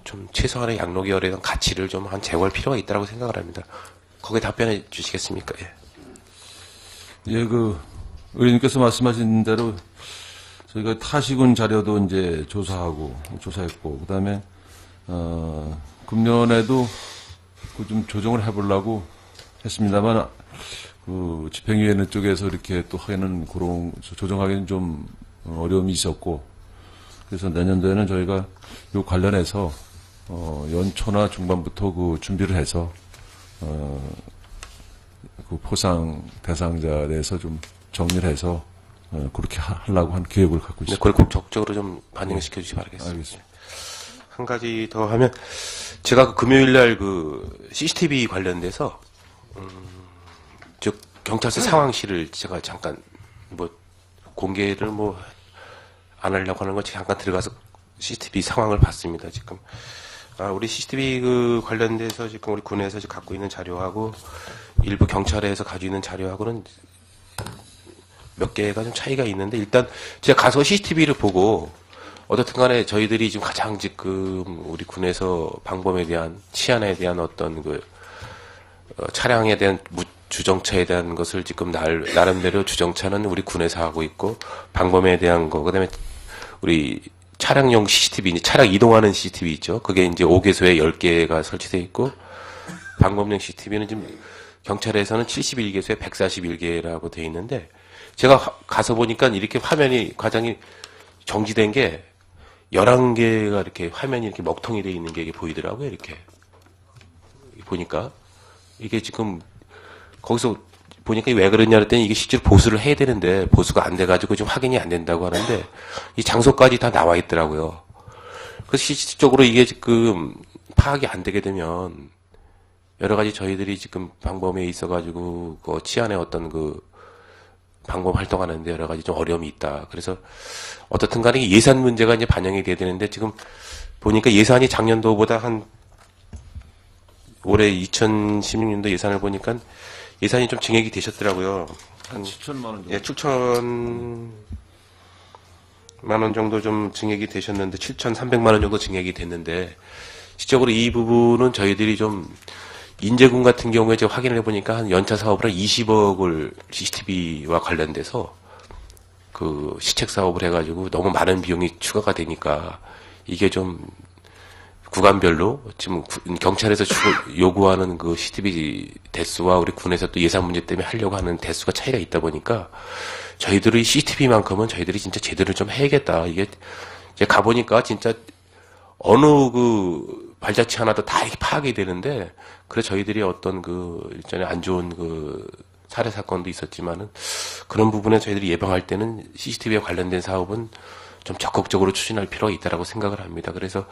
좀 최소한의 양록열에 대한 가치를 좀 한 제고할 필요가 있다고 생각을 합니다. 거기에 답변해 주시겠습니까? 예. 예, 의원님께서 말씀하신 대로 저희가 타시군 자료도 이제 조사했고, 그 다음에, 금년에도 좀 조정을 해보려고 했습니다만, 집행위원회 쪽에서 이렇게 또 하기는 조정하기는 좀 어려움이 있었고, 그래서 내년도에는 저희가 요 관련해서, 연초나 중반부터 준비를 해서, 포상 대상자에 대해서 좀 정리를 해서, 그렇게 하려고 한 계획을 갖고 있습니다. 네, 그걸 꼭 적극적으로 좀 반영시켜 주시기 바라겠습니다. 알겠습니다. 한 가지 더 하면, 제가 금요일 날 CCTV 관련돼서, 경찰서 상황실을 제가 잠깐, 공개를 안 하려고 하는 거 잠깐 들어가서 CCTV 상황을 봤습니다, 지금. 우리 CCTV 관련돼서 지금 우리 군에서 갖고 있는 자료하고, 일부 경찰에서 가지고 있는 자료하고는 몇 개가 좀 차이가 있는데, 일단 제가 가서 CCTV를 보고, 어떻든 간에 저희들이 지금 가장 우리 군에서 방범에 대한, 치안에 대한 어떤 차량에 대한 주정차에 대한 것을 지금 나름대로 주정차는 우리 군에서 하고 있고, 방범에 대한 거, 그 다음에 우리 차량용 CCTV, 차량 이동하는 CCTV 있죠. 그게 이제 5개소에 10개가 설치되어 있고, 방범용 CCTV는 지금 경찰에서는 71개소에 141개라고 되어 있는데, 제가 가서 보니까 이렇게 화면이 과장이 정지된 게 11개가 이렇게 화면이 이렇게 먹통이 되어 있는 게 이게 보이더라고요. 이렇게 보니까 이게 지금 거기서 보니까 왜 그러냐 그랬더니 이게 실제로 보수를 해야 되는데 보수가 안 돼가지고 좀 확인이 안 된다고 하는데 이 장소까지 다 나와 있더라고요. 그래서 실질적으로 이게 지금 파악이 안 되게 되면 여러 가지 저희들이 지금 방범에 있어가지고 치안의 어떤 방법 활동하는데 여러 가지 좀 어려움이 있다. 그래서 어떻든 간에 예산 문제가 이제 반영이 돼야 되는데 지금 보니까 예산이 작년도보다 올해 2016년도 예산을 보니까 예산이 좀 증액이 되셨더라고요. 한 7천만 원 정도. 예, 7천만 원 정도 좀 증액이 되셨는데 7,300만 원 정도 증액이 됐는데 실적으로 이 부분은 저희들이 좀 인제군 같은 경우에 제가 확인을 해보니까 한 연차 사업을 한 20억을 CCTV와 관련돼서 시책 사업을 해가지고 너무 많은 비용이 추가가 되니까 이게 좀 구간별로 지금 경찰에서 요구하는 CCTV 대수와 우리 군에서 또 예산 문제 때문에 하려고 하는 대수가 차이가 있다 보니까 저희들이 CCTV만큼은 저희들이 진짜 제대로 좀 해야겠다. 이게 제가 가보니까 진짜 어느 발자취 하나도 다 이렇게 파악이 되는데, 그래 저희들이 어떤 일전에 안 좋은 살해 사건도 있었지만은 그런 부분에 저희들이 예방할 때는 CCTV에 관련된 사업은 좀 적극적으로 추진할 필요가 있다라고 생각을 합니다. 그래서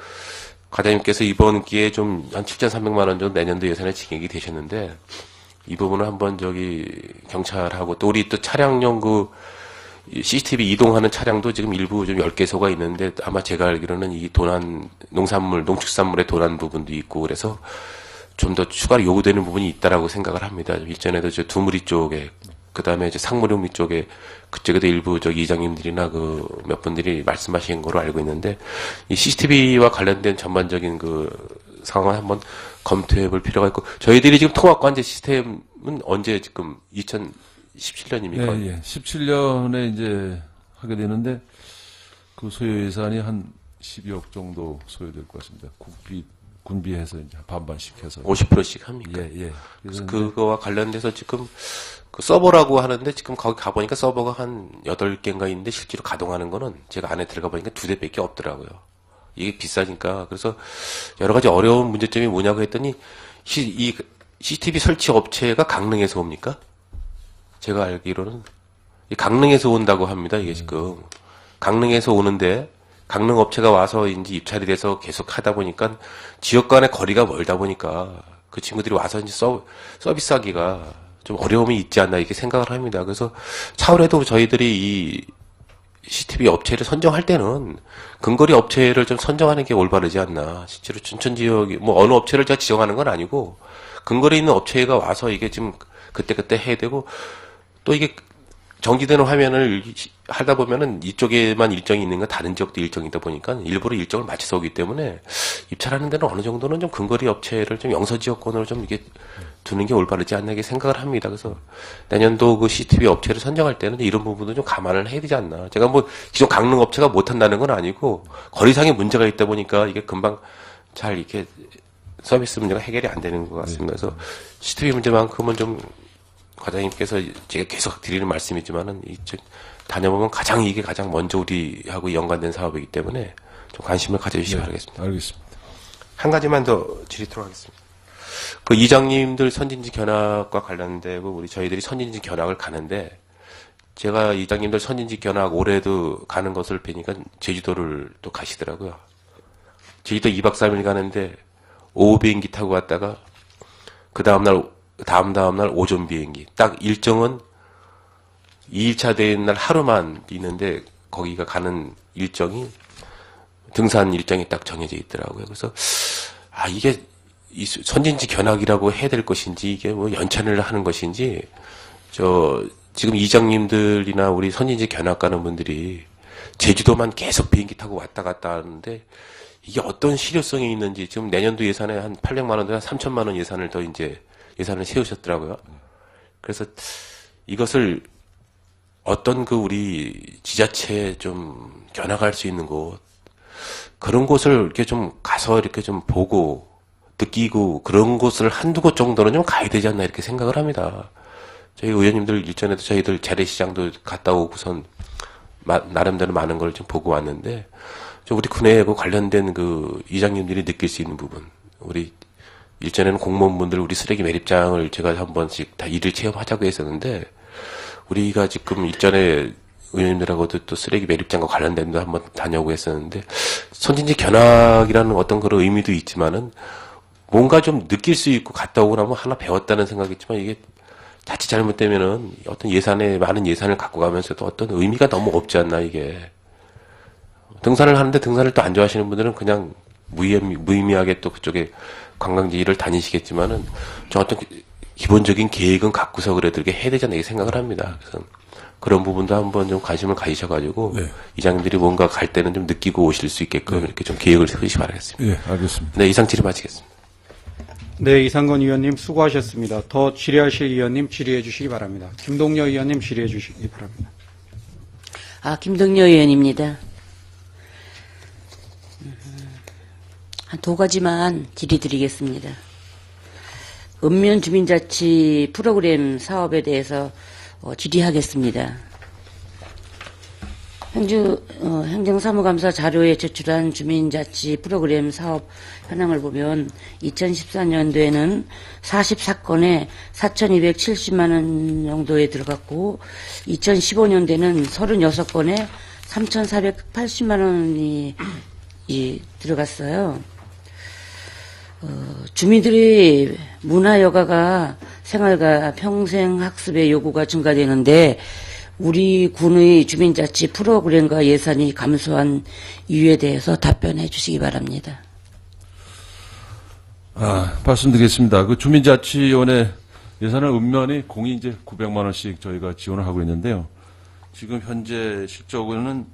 과장님께서 이번 기회에 좀 한 7,300만 원 정도 내년도 예산에 증액이 되셨는데 이 부분을 한번 경찰하고 또 우리 또 차량용 CCTV 이동하는 차량도 지금 일부 좀 10개소가 있는데 아마 제가 알기로는 이 농축산물의 도난 부분도 있고 그래서 좀 더 추가로 요구되는 부분이 있다라고 생각을 합니다. 일전에도 두무리 쪽에, 그 다음에 상무룡리 쪽에, 그쪽에도 일부 이장님들이나 몇 분들이 말씀하신 거로 알고 있는데 이 CCTV와 관련된 전반적인 상황을 한번 검토해 볼 필요가 있고 저희들이 지금 통합관제 시스템은 언제 지금 2017년입니까? 예. 17년에 이제 하게 되는데 소요 예산이 한 12억 정도 소요될 것 같습니다. 군비해서 이제 반반씩 해서 50%씩 합니까? 예. 그래서 그거와 관련돼서 지금 서버라고 하는데 지금 거기 가보니까 서버가 한 8개인가 있는데 실제로 가동하는 거는 제가 안에 들어가 보니까 2대밖에 없더라고요. 이게 비싸니까. 그래서 여러 가지 어려운 문제점이 뭐냐고 했더니 이 CCTV 설치 업체가 강릉에서 옵니까? 제가 알기로는 강릉에서 온다고 합니다. 이게 지금. 강릉에서 오는데 강릉 업체가 와서 이제 입찰이 돼서 계속 하다 보니까 지역 간의 거리가 멀다 보니까 그 친구들이 와서 이제 서비스하기가 좀 어려움이 있지 않나 이렇게 생각을 합니다. 그래서 차후에도 저희들이 이 CCTV 업체를 선정할 때는 근거리 업체를 좀 선정하는 게 올바르지 않나. 실제로 춘천 지역이 뭐 어느 업체를 제가 지정하는 건 아니고 근거리 있는 업체가 와서 이게 지금 그때그때 해야 되고 또 이게 정지되는 화면을 하다 보면은 이쪽에만 일정이 있는 건 다른 지역도 일정이다 보니까 일부러 일정을 맞춰서 오기 때문에 입찰하는 데는 어느 정도는 좀 근거리 업체를 좀 영서지역권으로 좀 이게 두는 게 올바르지 않나 이렇게 생각을 합니다. 그래서 내년도 그 CCTV 업체를 선정할 때는 이런 부분도 좀 감안을 해야 되지 않나. 제가 뭐 기존 강릉 업체가 못한다는 건 아니고 거리상의 문제가 있다 보니까 이게 금방 잘 이렇게 서비스 문제가 해결이 안 되는 것 같습니다. 그래서 CCTV 문제만큼은 좀 과장님께서 제가 계속 드리는 말씀이지만은 이쪽 다녀보면 이게 가장 먼저 우리하고 연관된 사업이기 때문에 좀 관심을 가져주시기 바라겠습니다. 알겠습니다. 한 가지만 더 드리도록 하겠습니다. 그 이장님들 선진지 견학과 관련되고 우리 저희들이 선진지 견학을 가는데 제가 이장님들 선진지 견학 올해도 가는 것을 뵈니까 제주도를 또 가시더라고요. 제주도 2박 3일 가는데 오후 비행기 타고 갔다가 그 다음날 오전 비행기. 딱 일정은 2일차 되는 날 하루만 있는데 거기가 가는 일정이 등산 일정이 딱 정해져 있더라고요. 그래서 이게 이 선진지 견학이라고 해야 될 것인지 이게 뭐 연찬을 하는 것인지 지금 이장님들이나 우리 선진지 견학 가는 분들이 제주도만 계속 비행기 타고 왔다 갔다 하는데 이게 어떤 실효성이 있는지 지금 내년도 예산에 한 800만 원, 한 3천만 원 예산을 더 이제 예산을 세우셨더라고요. 그래서 이것을 어떤 우리 지자체에 좀 견학할 수 있는 곳, 그런 곳을 이렇게 좀 가서 이렇게 좀 보고 느끼고 그런 곳을 한두 곳 정도는 좀 가야 되지 않나 이렇게 생각을 합니다. 저희 의원님들 일전에도 저희들 재래시장도 갔다 오고선 나름대로 많은 걸 좀 보고 왔는데 좀 우리 군에 관련된 이장님들이 느낄 수 있는 부분, 우리 일전에는 공무원분들 우리 쓰레기 매립장을 제가 한 번씩 다 일을 체험하자고 했었는데 우리가 지금 일전에 의원님들하고도 또 쓰레기 매립장과 관련된 데 한번 다녀오고 했었는데 선진지 견학이라는 어떤 그런 의미도 있지만은 뭔가 좀 느낄 수 있고 갔다 오고 나면 하나 배웠다는 생각이 있지만 이게 자칫 잘못되면은 어떤 많은 예산을 갖고 가면서도 어떤 의미가 너무 없지 않나 이게. 등산을 하는데 등산을 또 안 좋아하시는 분들은 그냥 무의미하게 또 그쪽에 관광지를 다니시겠지만은 저 어떤 기본적인 계획은 갖고서 그래도 이렇게 해야 되잖아요. 생각을 합니다. 그래서 그런 부분도 한번 좀 관심을 가지셔가지고 이장님들이 뭔가 갈 때는 좀 느끼고 오실 수 있게끔 이렇게 좀 계획을 세우시기 바라겠습니다. 예, 알겠습니다. 네, 이상 질의 마치겠습니다. 네, 이상건 의원님 수고하셨습니다. 더 질의하실 의원님 질의해 주시기 바랍니다. 김동여 의원님 질의해 주시기 바랍니다. 김동여 의원입니다. 한 두 가지만 질의드리겠습니다. 읍면 주민자치 프로그램 사업에 대해서 질의하겠습니다. 행정사무감사 자료에 제출한 주민자치 프로그램 사업 현황을 보면 2014년도에는 44건에 4,270만 원 정도에 들어갔고 2015년도에는 36건에 3,480만 원이 들어갔어요. 주민들의 문화여가가 생활과 평생학습의 요구가 증가되는데 우리 군의 주민자치 프로그램과 예산이 감소한 이유에 대해서 답변해 주시기 바랍니다. 말씀드리겠습니다. 주민자치위원회 예산을 읍면이 공이 이제 900만 원씩 저희가 지원을 하고 있는데요. 지금 현재 실적으로는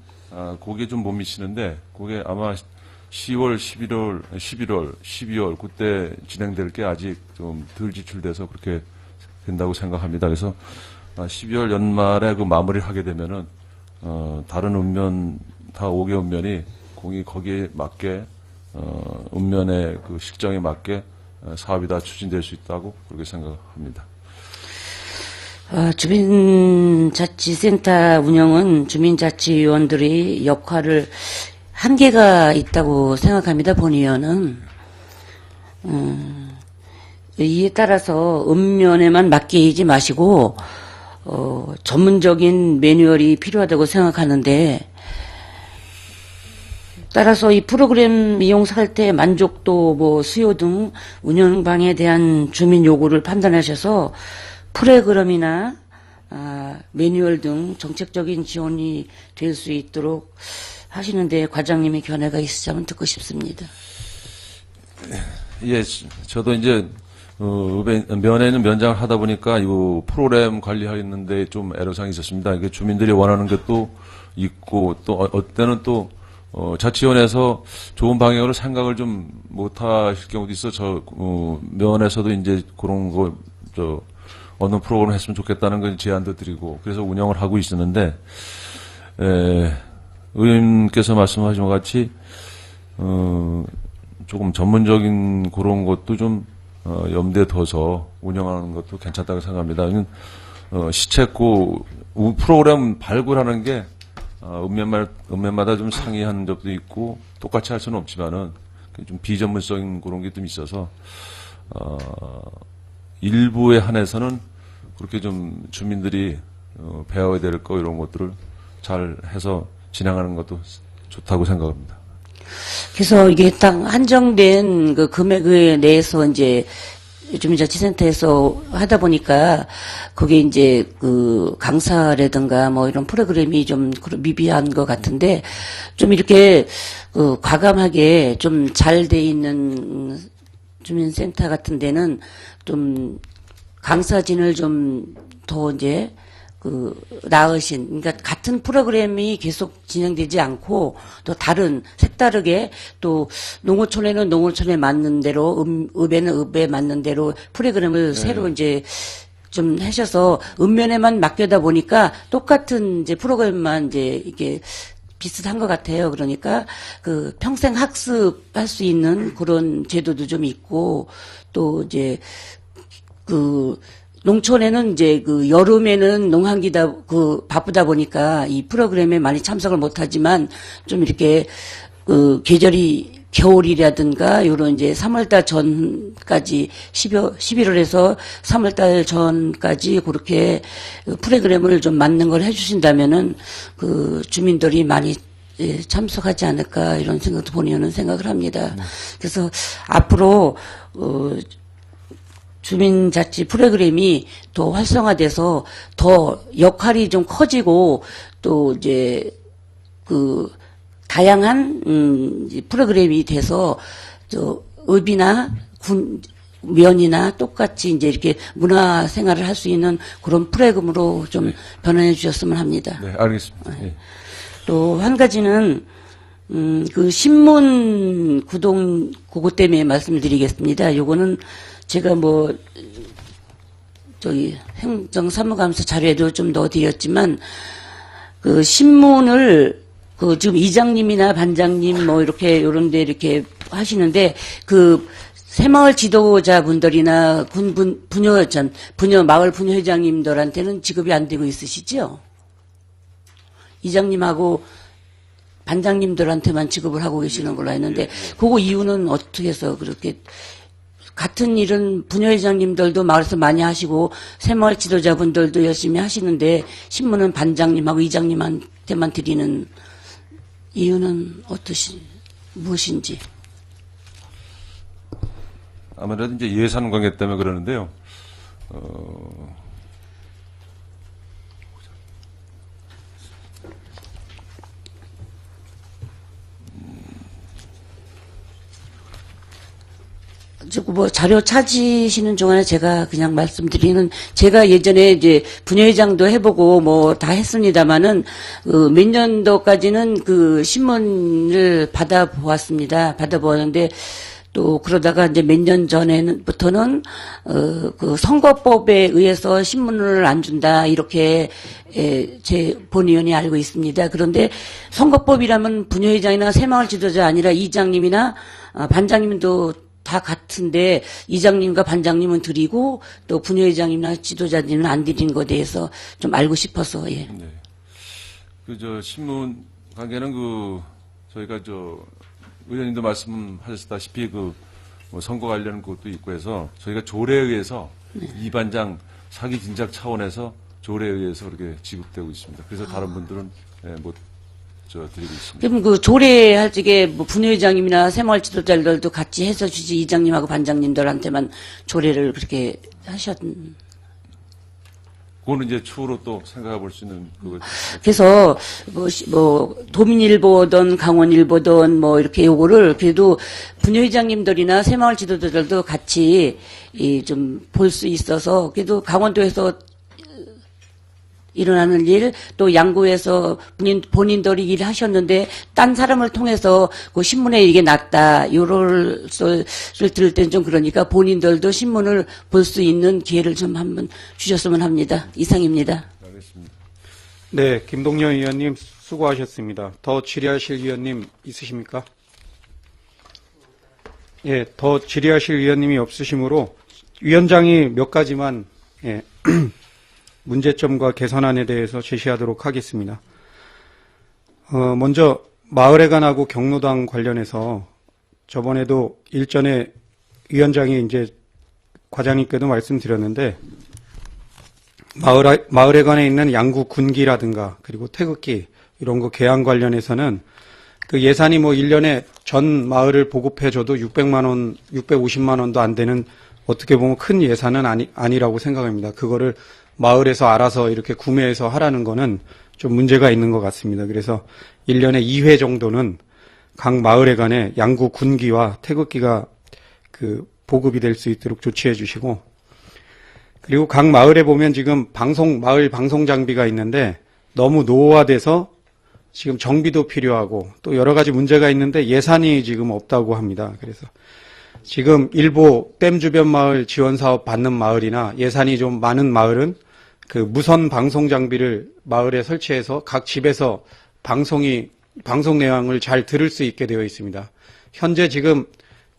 그게 좀 못 미치는데 그게 아마 10월, 11월, 12월 그때 진행될 게 아직 좀 덜 지출돼서 그렇게 된다고 생각합니다. 그래서 12월 연말에 마무리를 하게 되면은 다른 읍면 다 5개 읍면이 공이 거기에 맞게 읍면의 실정에 맞게 사업이 다 추진될 수 있다고 그렇게 생각합니다. 주민자치센터 운영은 주민자치위원들의 역할을 한계가 있다고 생각합니다. 본 의원은 이에 따라서 읍면에만 맡기지 마시고 전문적인 매뉴얼이 필요하다고 생각하는데 따라서 이 프로그램 이용할 때 만족도, 뭐 수요 등 운영방에 대한 주민 요구를 판단하셔서 프로그램이나 매뉴얼 등 정책적인 지원이 될 수 있도록 하시는데 과장님의 견해가 있으시면 듣고 싶습니다. 예, 저도 이제 면에는 면장을 하다 보니까 이 프로그램 관리하는데 좀 애로사항이 있었습니다. 이게 주민들이 원하는 것도 있고 또 어때는 또 자치원에서 좋은 방향으로 생각을 좀 못하실 경우도 있어 저 면에서도 이제 그런 거 어느 프로그램 했으면 좋겠다는 걸 제안도 드리고 그래서 운영을 하고 있었는데 의원님께서 말씀하신 것 같이 조금 전문적인 그런 것도 좀 염두에 둬서 운영하는 것도 괜찮다고 생각합니다. 시책고 프로그램 발굴하는 게 읍면마다 좀 상이한 적도 있고 똑같이 할 수는 없지만은 좀 비전문적인 그런 게 좀 있어서 일부에 한해서는 그렇게 좀 주민들이 배워야 될 거 이런 것들을 잘 해서 진행하는 것도 좋다고 생각합니다. 그래서 이게 딱 한정된 그 금액 내에서 이제 주민자치센터에서 하다 보니까 그게 이제 그 강사라든가 뭐 이런 프로그램이 좀 미비한 것 같은데 좀 이렇게 그 과감하게 좀 잘 돼 있는 주민센터 같은 데는 좀 강사진을 좀 더 이제 나으신, 그러니까 같은 프로그램이 계속 진행되지 않고 또 다른, 색다르게 또 농어촌에는 농어촌에 맞는 대로, 읍에는 읍에 맞는 대로 프로그램을 새로 이제 좀 하셔서 읍면에만 맡겨다 보니까 똑같은 이제 프로그램만 이제 이게 비슷한 것 같아요. 그러니까 그 평생 학습할 수 있는 그런 제도도 좀 있고 또 이제 농촌에는 이제 여름에는 농한기다 바쁘다 보니까 이 프로그램에 많이 참석을 못하지만 좀 이렇게 계절이 겨울이라든가 요런 이제 3월달 전까지 11월에서 3월달 전까지 그렇게 프로그램을 좀 맞는 걸 해주신다면은 주민들이 많이 참석하지 않을까 이런 생각도 본의원은 생각을 합니다. 그래서 앞으로 주민자치 프로그램이 더 활성화돼서 더 역할이 좀 커지고 또 이제 다양한 프로그램이 돼서 읍이나 면이나 똑같이 이제 이렇게 문화 생활을 할 수 있는 그런 프로그램으로 좀 변환해 주셨으면 합니다. 네, 알겠습니다. 예. 또 한 가지는 신문 구동 그것 때문에 말씀을 드리겠습니다. 요거는 제가 행정사무감사 자료에도 좀 넣어드렸지만, 신문을, 지금 이장님이나 반장님 이렇게, 요런데 이렇게 하시는데, 새마을 지도자분들이나 마을 분여회장님들한테는 지급이 안 되고 있으시죠? 이장님하고 반장님들한테만 지급을 하고 계시는 걸로 했는데, 그거 이유는 어떻게 해서 그렇게, 같은 일은 분여회장님들도 마을에서 많이 하시고 새마을 지도자분들도 열심히 하시는데 신문은 반장님하고 이장님한테만 드리는 이유는 무엇인지. 아무래도 이제 예산 관계 때문에 그러는데요. 자료 찾으시는 동안에 제가 그냥 말씀드리는, 제가 예전에 이제 분여회장도 해보고 다 했습니다만은, 몇 년도까지는 신문을 받아보았습니다. 받아보았는데, 또 그러다가 이제 몇 년 전에부터는, 선거법에 의해서 신문을 안 준다, 이렇게, 제 본의원이 알고 있습니다. 그런데 선거법이라면 분여회장이나 새마을 지도자 아니라 이장님이나 반장님도 다 같은데 이장님과 반장님은 드리고 또 분여회장님이나 지도자님은 안 드린 것에 대해서 좀 알고 싶어서 예. 네. 신문 관계는 저희가 의원님도 말씀하셨다시피 선거 관련 것도 있고 해서 저희가 조례에 의해서 이반장 사기 진작 차원에서 조례에 의해서 그렇게 지급되고 있습니다. 그래서 다른 분들은 드리고 있습니다. 그럼 그 조례할 적에 뭐 분회장님이나 새마을 지도자들도 같이 해서 주지 이장님하고 반장님들한테만 조례를 그렇게 그거는 이제 추후로 또 생각해 볼 수 있는 그거. 그래서 뭐 도민일보든 강원일보든 뭐 이렇게 요거를 그래도 분회장님들이나 새마을 지도자들도 같이 좀 볼 수 있어서 그래도 강원도에서 일어나는 일, 또 양구에서 본인들이 일하셨는데 딴 사람을 통해서 그 신문에 이게 났다. 요럴 소리를 들을 땐 좀 그러니까 본인들도 신문을 볼 수 있는 기회를 좀 한번 주셨으면 합니다. 이상입니다. 알겠습니다. 네, 김동연 의원님 수고하셨습니다. 더 질의하실 의원님 있으십니까? 예, 더 질의하실 의원님이 없으시므로 위원장이 몇 가지만 예, 문제점과 개선안에 대해서 제시하도록 하겠습니다. 먼저 마을회관하고 경로당 관련해서 저번에도 일전에 위원장이 이제 과장님께도 말씀드렸는데 마을회관에 있는 양구 군기라든가 그리고 태극기 이런 거 개항 관련해서는 그 예산이 뭐 1년에 전 마을을 보급해줘도 600만 원, 650만 원도 안 되는 어떻게 보면 큰 예산은 아니라고 생각합니다. 그거를 마을에서 알아서 이렇게 구매해서 하라는 거는 좀 문제가 있는 것 같습니다. 그래서 1년에 2회 정도는 각 마을회관에 양구 군기와 태극기가 그 보급이 될 수 있도록 조치해 주시고, 그리고 각 마을에 보면 지금 마을 방송 장비가 있는데 너무 노후화돼서 지금 정비도 필요하고 또 여러 가지 문제가 있는데 예산이 지금 없다고 합니다. 그래서 지금 일부 댐 주변 마을 지원 사업 받는 마을이나 예산이 좀 많은 마을은 그 무선 방송 장비를 마을에 설치해서 각 집에서 방송 내용을 잘 들을 수 있게 되어 있습니다. 현재 지금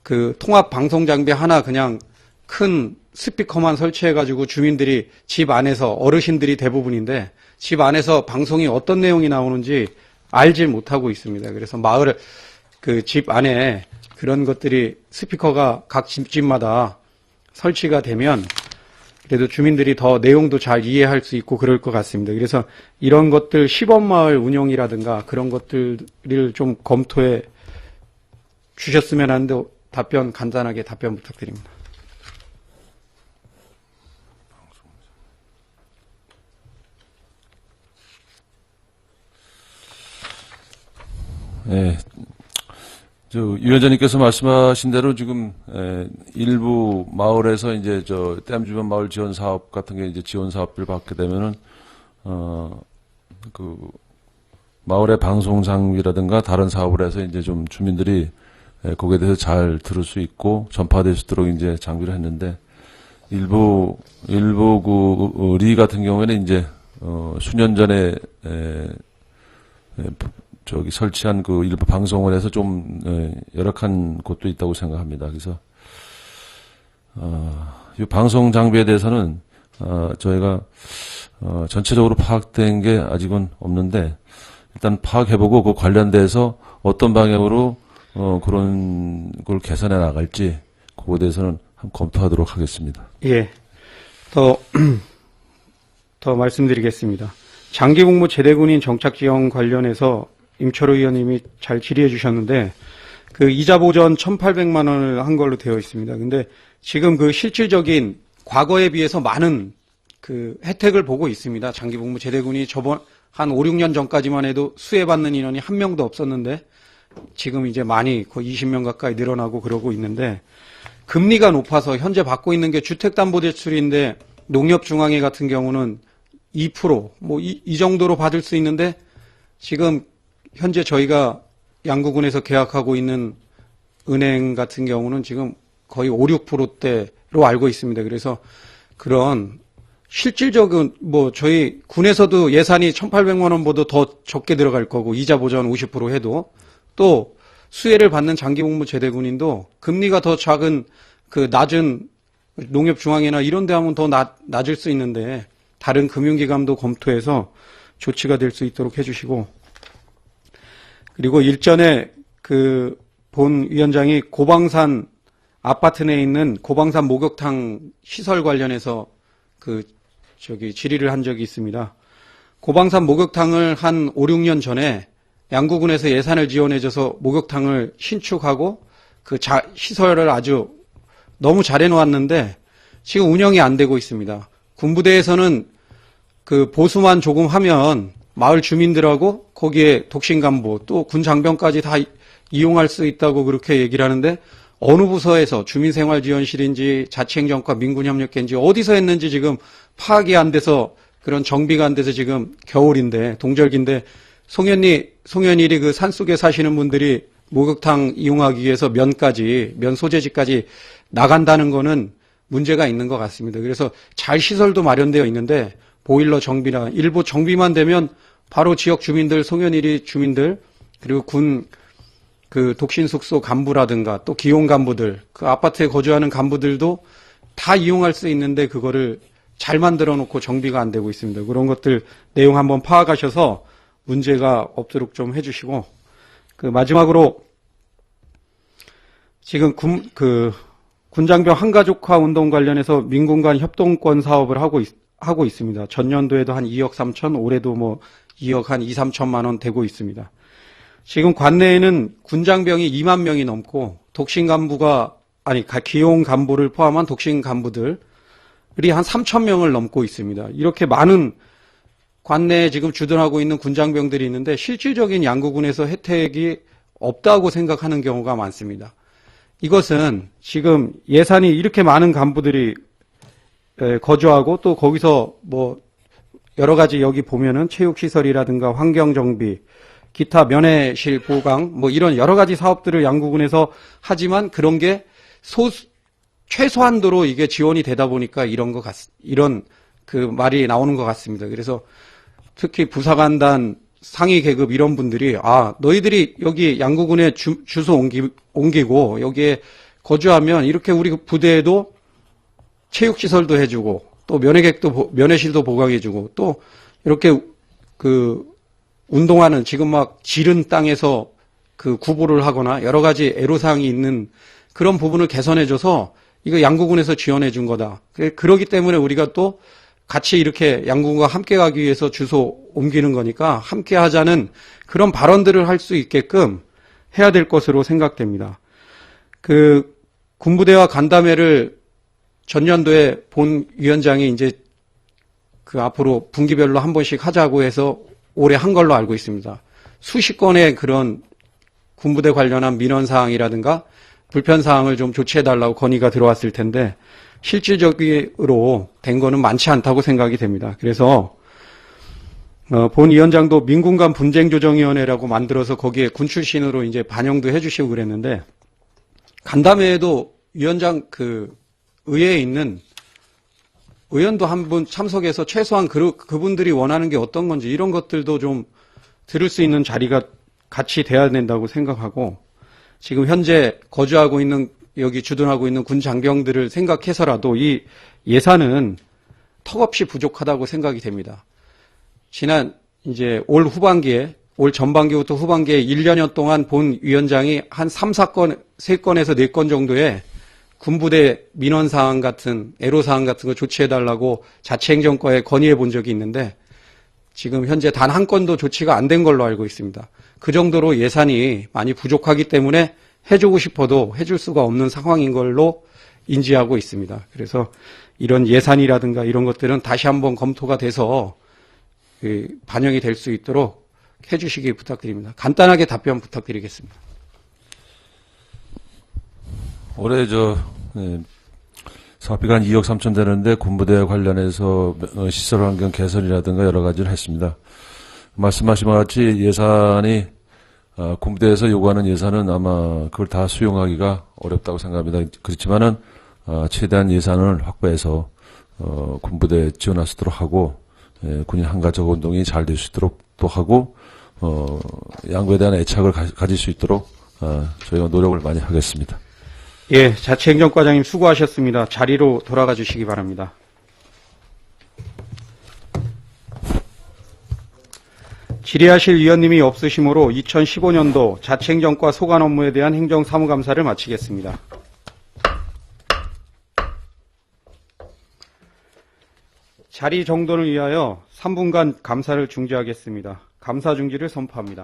그 통합 방송 장비 하나 그냥 큰 스피커만 설치해가지고 주민들이 집 안에서 어르신들이 대부분인데 집 안에서 방송이 어떤 내용이 나오는지 알지 못하고 있습니다. 그래서 마을 그 집 안에 그런 것들이 스피커가 각 집마다 설치가 되면 그래도 주민들이 더 내용도 잘 이해할 수 있고 그럴 것 같습니다. 그래서 이런 것들 시범마을 운영이라든가 그런 것들을 좀 검토해 주셨으면 하는데 간단하게 답변 부탁드립니다. 예. 위원장님께서 말씀하신 대로 지금 일부 마을에서 이제 댐 주변 마을 지원 사업 같은 게 이제 지원 사업을 받게 되면은 그 마을의 방송 장비라든가 다른 사업을 해서 이제 좀 주민들이 거기에 대해서 잘 들을 수 있고 전파될 수 있도록 이제 장비를 했는데 일부 그 리 같은 경우에는 이제 수년 전에 설치한 그 일부 방송을 해서 좀 열악한 곳도 있다고 생각합니다. 그래서 이 방송 장비에 대해서는 저희가 전체적으로 파악된 게 아직은 없는데 일단 파악해보고 그 관련돼서 어떤 방향으로 그런 걸 개선해 나갈지 그거에 대해서는 한번 검토하도록 하겠습니다. 예, 더 말씀드리겠습니다. 장기복무 제대군인 정착지원 관련해서 임철호 의원님이 잘 질의해 주셨는데 그 이자 보전 1,800만 원을 한 걸로 되어 있습니다. 근데 지금 그 실질적인 과거에 비해서 많은 그 혜택을 보고 있습니다. 장기복무 제대군이 저번 한 5, 6년 전까지만 해도 수혜받는 인원이 한 명도 없었는데 지금 이제 많이 거의 20명 가까이 늘어나고 그러고 있는데 금리가 높아서 현재 받고 있는 게 주택담보대출인데 농협중앙회 같은 경우는 2% 뭐 이 정도로 받을 수 있는데 지금 현재 저희가 양구군에서 계약하고 있는 은행 같은 경우는 지금 거의 5, 6%대로 알고 있습니다. 그래서 그런 실질적인 뭐 저희 군에서도 예산이 1,800만 원보다 더 적게 들어갈 거고 이자 보전 50% 해도 또 수혜를 받는 장기복무 제대군인도 금리가 더 작은 그 낮은 농협중앙회나 이런 데 하면 더 낮을 수 있는데 다른 금융기관도 검토해서 조치가 될 수 있도록 해주시고 그리고 일전에 그 본 위원장이 고방산 아파트 내에 있는 고방산 목욕탕 시설 관련해서 질의를 한 적이 있습니다. 고방산 목욕탕을 한 5, 6년 전에 양구군에서 예산을 지원해줘서 목욕탕을 신축하고 그 시설을 아주 너무 잘 해놓았는데 지금 운영이 안 되고 있습니다. 군부대에서는 그 보수만 조금 하면 마을 주민들하고 거기에 독신간부 또 군 장병까지 다 이용할 수 있다고 그렇게 얘기를 하는데 어느 부서에서 주민생활지원실인지 자치행정과 민군협력회인지 어디서 했는지 지금 파악이 안 돼서 그런 정비가 안 돼서 지금 겨울인데 동절기인데 송현일이 그 산속에 사시는 분들이 목욕탕 이용하기 위해서 면 소재지까지 나간다는 거는 문제가 있는 것 같습니다. 그래서 잘 시설도 마련되어 있는데 보일러 정비나 일부 정비만 되면 바로 지역 주민들, 송현일이 주민들 그리고 군 그 독신숙소 간부라든가 또 기용 간부들 그 아파트에 거주하는 간부들도 다 이용할 수 있는데 그거를 잘 만들어 놓고 정비가 안 되고 있습니다. 그런 것들 내용 한번 파악하셔서 문제가 없도록 좀 해주시고 그 마지막으로 지금 군장병 한가족화 운동 관련해서 민군 간 협동권 사업을 하고 있습니다. 전년도에도 한 2억 3천, 올해도 뭐 2억 한 2, 3천만 원 되고 있습니다. 지금 관내에는 군장병이 2만 명이 넘고 기용 간부를 포함한 독신 간부들이 한 3천 명을 넘고 있습니다. 이렇게 많은 관내에 지금 주둔하고 있는 군장병들이 있는데 실질적인 양구군에서 혜택이 없다고 생각하는 경우가 많습니다. 이것은 지금 예산이 이렇게 많은 간부들이 거주하고 또 거기서 뭐 여러 가지 여기 보면은 체육시설이라든가 환경정비, 기타 면회실 보강 뭐 이런 여러 가지 사업들을 양구군에서 하지만 그런 게 최소한도로 이게 지원이 되다 보니까 이런 그 말이 나오는 것 같습니다. 그래서 특히 부사관단 상위 계급 이런 분들이 너희들이 여기 양구군에 주소 옮기고 여기에 거주하면 이렇게 우리 부대에도 체육시설도 해주고 또 면회실도 보강해주고 또 이렇게 운동하는 지금 막 지른 땅에서 그 구보를 하거나 여러 가지 애로사항이 있는 그런 부분을 개선해줘서 이거 양구군에서 지원해준 거다. 그러기 때문에 우리가 또 같이 이렇게 양구군과 함께 가기 위해서 주소 옮기는 거니까 함께 하자는 그런 발언들을 할 수 있게끔 해야 될 것으로 생각됩니다. 그 군부대와 간담회를 전년도에 본 위원장이 이제 그 앞으로 분기별로 한 번씩 하자고 해서 올해 한 걸로 알고 있습니다. 수십 건의 그런 군부대 관련한 민원사항이라든가 불편사항을 좀 조치해달라고 건의가 들어왔을 텐데 실질적으로 된 거는 많지 않다고 생각이 됩니다. 그래서 본 위원장도 민군간 분쟁조정위원회라고 만들어서 거기에 군 출신으로 이제 반영도 해주시고 그랬는데 간담회에도 위원장 의회에 있는 의원도 한 분 참석해서 최소한 그분들이 원하는 게 어떤 건지 이런 것들도 좀 들을 수 있는 자리가 같이 돼야 된다고 생각하고 지금 현재 거주하고 있는 여기 주둔하고 있는 군 장병들을 생각해서라도 이 예산은 턱없이 부족하다고 생각이 됩니다. 지난 이제 올 전반기부터 후반기에 1년여 동안 본 위원장이 한 3건에서 4건 정도의 군부대 민원사항 같은 애로사항 같은 거 조치해달라고 자치행정과에 건의해 본 적이 있는데 지금 현재 단 한 건도 조치가 안 된 걸로 알고 있습니다. 그 정도로 예산이 많이 부족하기 때문에 해주고 싶어도 해줄 수가 없는 상황인 걸로 인지하고 있습니다. 그래서 이런 예산이라든가 이런 것들은 다시 한번 검토가 돼서 반영이 될 수 있도록 해주시기 부탁드립니다. 간단하게 답변 부탁드리겠습니다. 올해 사업비가 한 2억 3천 되는데 군부대 관련해서 시설 환경 개선이라든가 여러 가지를 했습니다. 말씀하신 것 같이 예산이 군부대에서 요구하는 예산은 아마 그걸 다 수용하기가 어렵다고 생각합니다. 그렇지만은 최대한 예산을 확보해서 군부대에 지원할 수 있도록 하고 군인 한가족 운동이 잘 될 수 있도록 또 하고 양구에 대한 애착을 가질 수 있도록 저희가 노력을 많이 하겠습니다. 예, 자치행정과장님 수고하셨습니다. 자리로 돌아가 주시기 바랍니다. 질의하실 위원님이 없으시므로 2015년도 자치행정과 소관 업무에 대한 행정사무감사를 마치겠습니다. 자리 정돈을 위하여 3분간 감사를 중지하겠습니다. 감사 중지를 선포합니다.